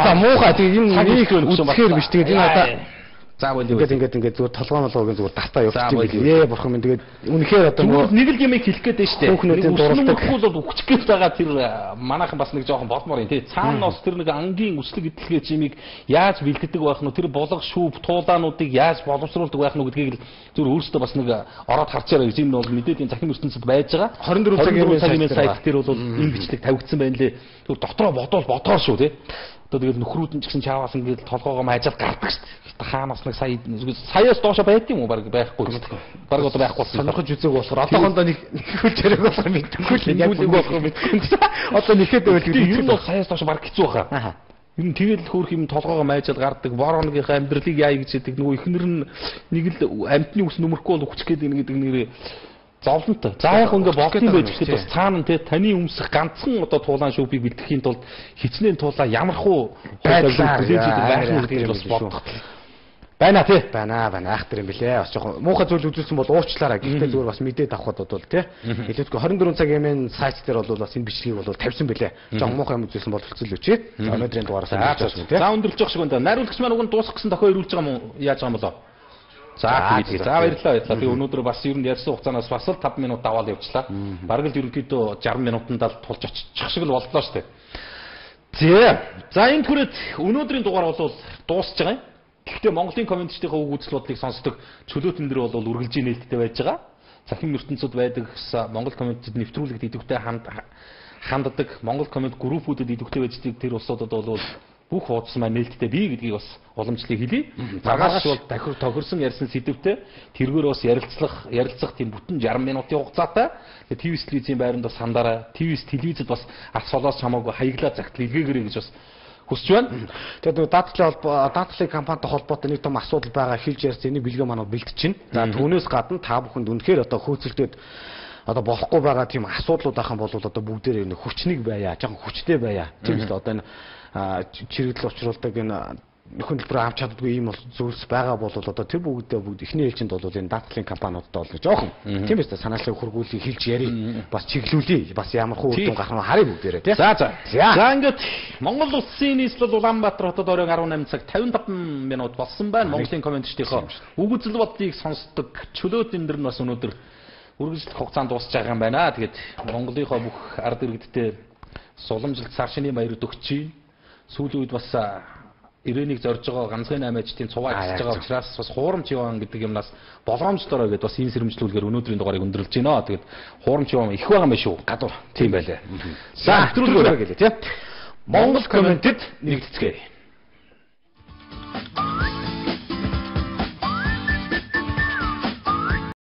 за муухай тэгээд энэ нэг үсгээр биш тэгээд энэ одоо заавал ингээд зүгээр толгоонолгоог зүгээр дартаа явуулчих юм. Бурхан минь тэгээд үнэхээр одоо нэг л юмыг хэлэх гээд байна шүү дээ. Хүүхнүүдийн дуралдаг бол үхчих гээд байгаа тэр манайхан бас нэг жоохон болмоор юм тий. Цаана бас тэр нэг ангийн үслэг идэлгээ чимийг яаж бэлддэг байх нь тэр болго шүүб туулаануудыг яаж боловсруулдаг байх нь гэдгийг зүгээр өөрөөсөө бас нэг ороод харчаарай гэж энэ бол мэдээд энэ захин ертөнцид байж байгаа. 24 цагийн сайт дээр бол энэ бичлэг тавигдсан байна лээ. Зүгээр дотроо бодоор шүү тий. Одоо тэгээд нөхрүүд нь ч гэсэн чааваас ингээд толгоогоо маажаад гардаг шүү дээ. Хаанаас нэг саяас доошо байд юм уу баг байхгүй. Баг одоо байхгүй болсон. Сонирхож үзег болохоор одоохондоо нэг хөл зэрэг болохоор мэдгүй л яг болохоор мэдгүй. Одоо нэхэд байвал ер нь бол саяас доошо баг хэцүү баха. Ер нь тэгээд хөөх юм толгоогоо маажаад гардаг. Вороногийнхаа амьдралыг яа гэж хэлдэг. Нөгөө ихнэр нь нэг л амтны ус нөмөрхгүй бол үхчих гээд нэг гэдэг нэрээ зовлонтой. За яг ингээ болтын байж гэхдээ бас цаана те таны өмсөх ганцхан одоо туулаан шүүбийг бэлтгэхийн тулд хичнээн туулаа ямархуу байдлаар байх нь гэдгийг бас бодох. Байна тий. Байна айхтар юм бэлээ. Бас жоохон муухай зүйл үзүүлсэн бол уучлаарай. Гэхдээ зүгээр бас мэдээд авахд бол тий. Хэлээдгүй 24 цагийн мэн сайт дээр бол бас энэ бичлэгийг бол тавьсан бэлээ. Жоохон муухай юм үзүүлсэн бол хэцүү л үчи. За өнөөдрийн дугаараас амжилт тий. За өндөрлж явах шиг байна. Найруулагч маань уг нь дуусах гэсэн дохио ирүүлж байгаа юм уу? Яаж байгаа юм болоо? За баярлалаа. Тэгээ өнөөдөр бас ер нь ярьсан хугацаанаас бас л 5 минут даваал явчлаа. Бараг л ерөнхийдөө 60 минутанд л тулж очих шиг л боллоо шүү дээ. За энэ түрээд өнөөдрийн дугаар бол дуусж байгаа юм. Гэхдээ Монголын комментчдийнхээ үг үзэл бодлыг сонсдог чөлөөтөн дэр бол үргэлжийн нээлттэй байж байгаа. Захин ертөнцид байдаг Монгол комментчд нэвтрүүлэгт идэвхтэй ханддаг Монгол коммент группүүдэд идэвхтэй байждаг тэр улсуудад бол бүх хуудас маань нээлттэй бий гэдгийг бас уламжлалыг хэлье. Маргааш бол дахир тохирсон ярьсан сэдвтэй тэргээр бас ярилцах тийм бүтэн 60 минутын хугацаатай. ТV телевизийн байранд бас сандаараа телевизэд бас ас солоос хамаагүй хаяглаа загтал илгээгээрэй гэж бас хүсэж байна. Тэгээд дадлын компанитай холбоотой нэг том асуудал байгаа хэлж ярьсан энийг бэлгээ манай бэлтжин. За түүнээс гадна та бүхэнд үнэхээр одоо хөөцөлдөд одоо болохгүй байгаа тийм асуудлууд ахын бол одоо бүгдээр нэг хүчнийг байя, жоохон хүчтэй байя. Тийм л одоо энэ чирэгдэл учруулдаг энэ хөдөлбөр авч чаддгүй ийм зүйлс байгаа бол одоо тэр бүгд эхний ээлжинд бол энэ даатгалын компаниудтай бол жоохон тийм ээ санаачлаг хургуулыг хэлж ярий бас чиглүүлээ бас ямар хуу үр дүн гарах нь харъя бүгдээрээ тийм. За ингээд Монгол Улсын нийслэл Улаанбаатар хотод оройн 18 цаг 55 минут болсон байна. Монголын комментчдийнхоо үгүзэл бодлыг сонсдог чөлөөт энэ дэр нь бас өнөөдөр үргэлжлэх хугацаанд дуусж байгаа юм байна. Тэгээд Монголынхоо бүх ард иргэдтэй суламжилт цааш шинийн баяр өгч сүүлийн үед бас 91-ийг зорж байгаа ганцхан 8-ачтын цуваа хийж байгаа учраас бас хуурамч яваа гэдэг юмнаас болгоомжлороо гэдээ бас ийм сэрэмжлүүлгээр өнөөдрийн дугаарыг өндөрлж байна. Тэгээд хуурамч яваа их байгаа юм шүү. Гадуур тийм байлаа. За нэвтрүүлгээр гэлээ тийм. Монгол комментэд нэгтгэцгээе.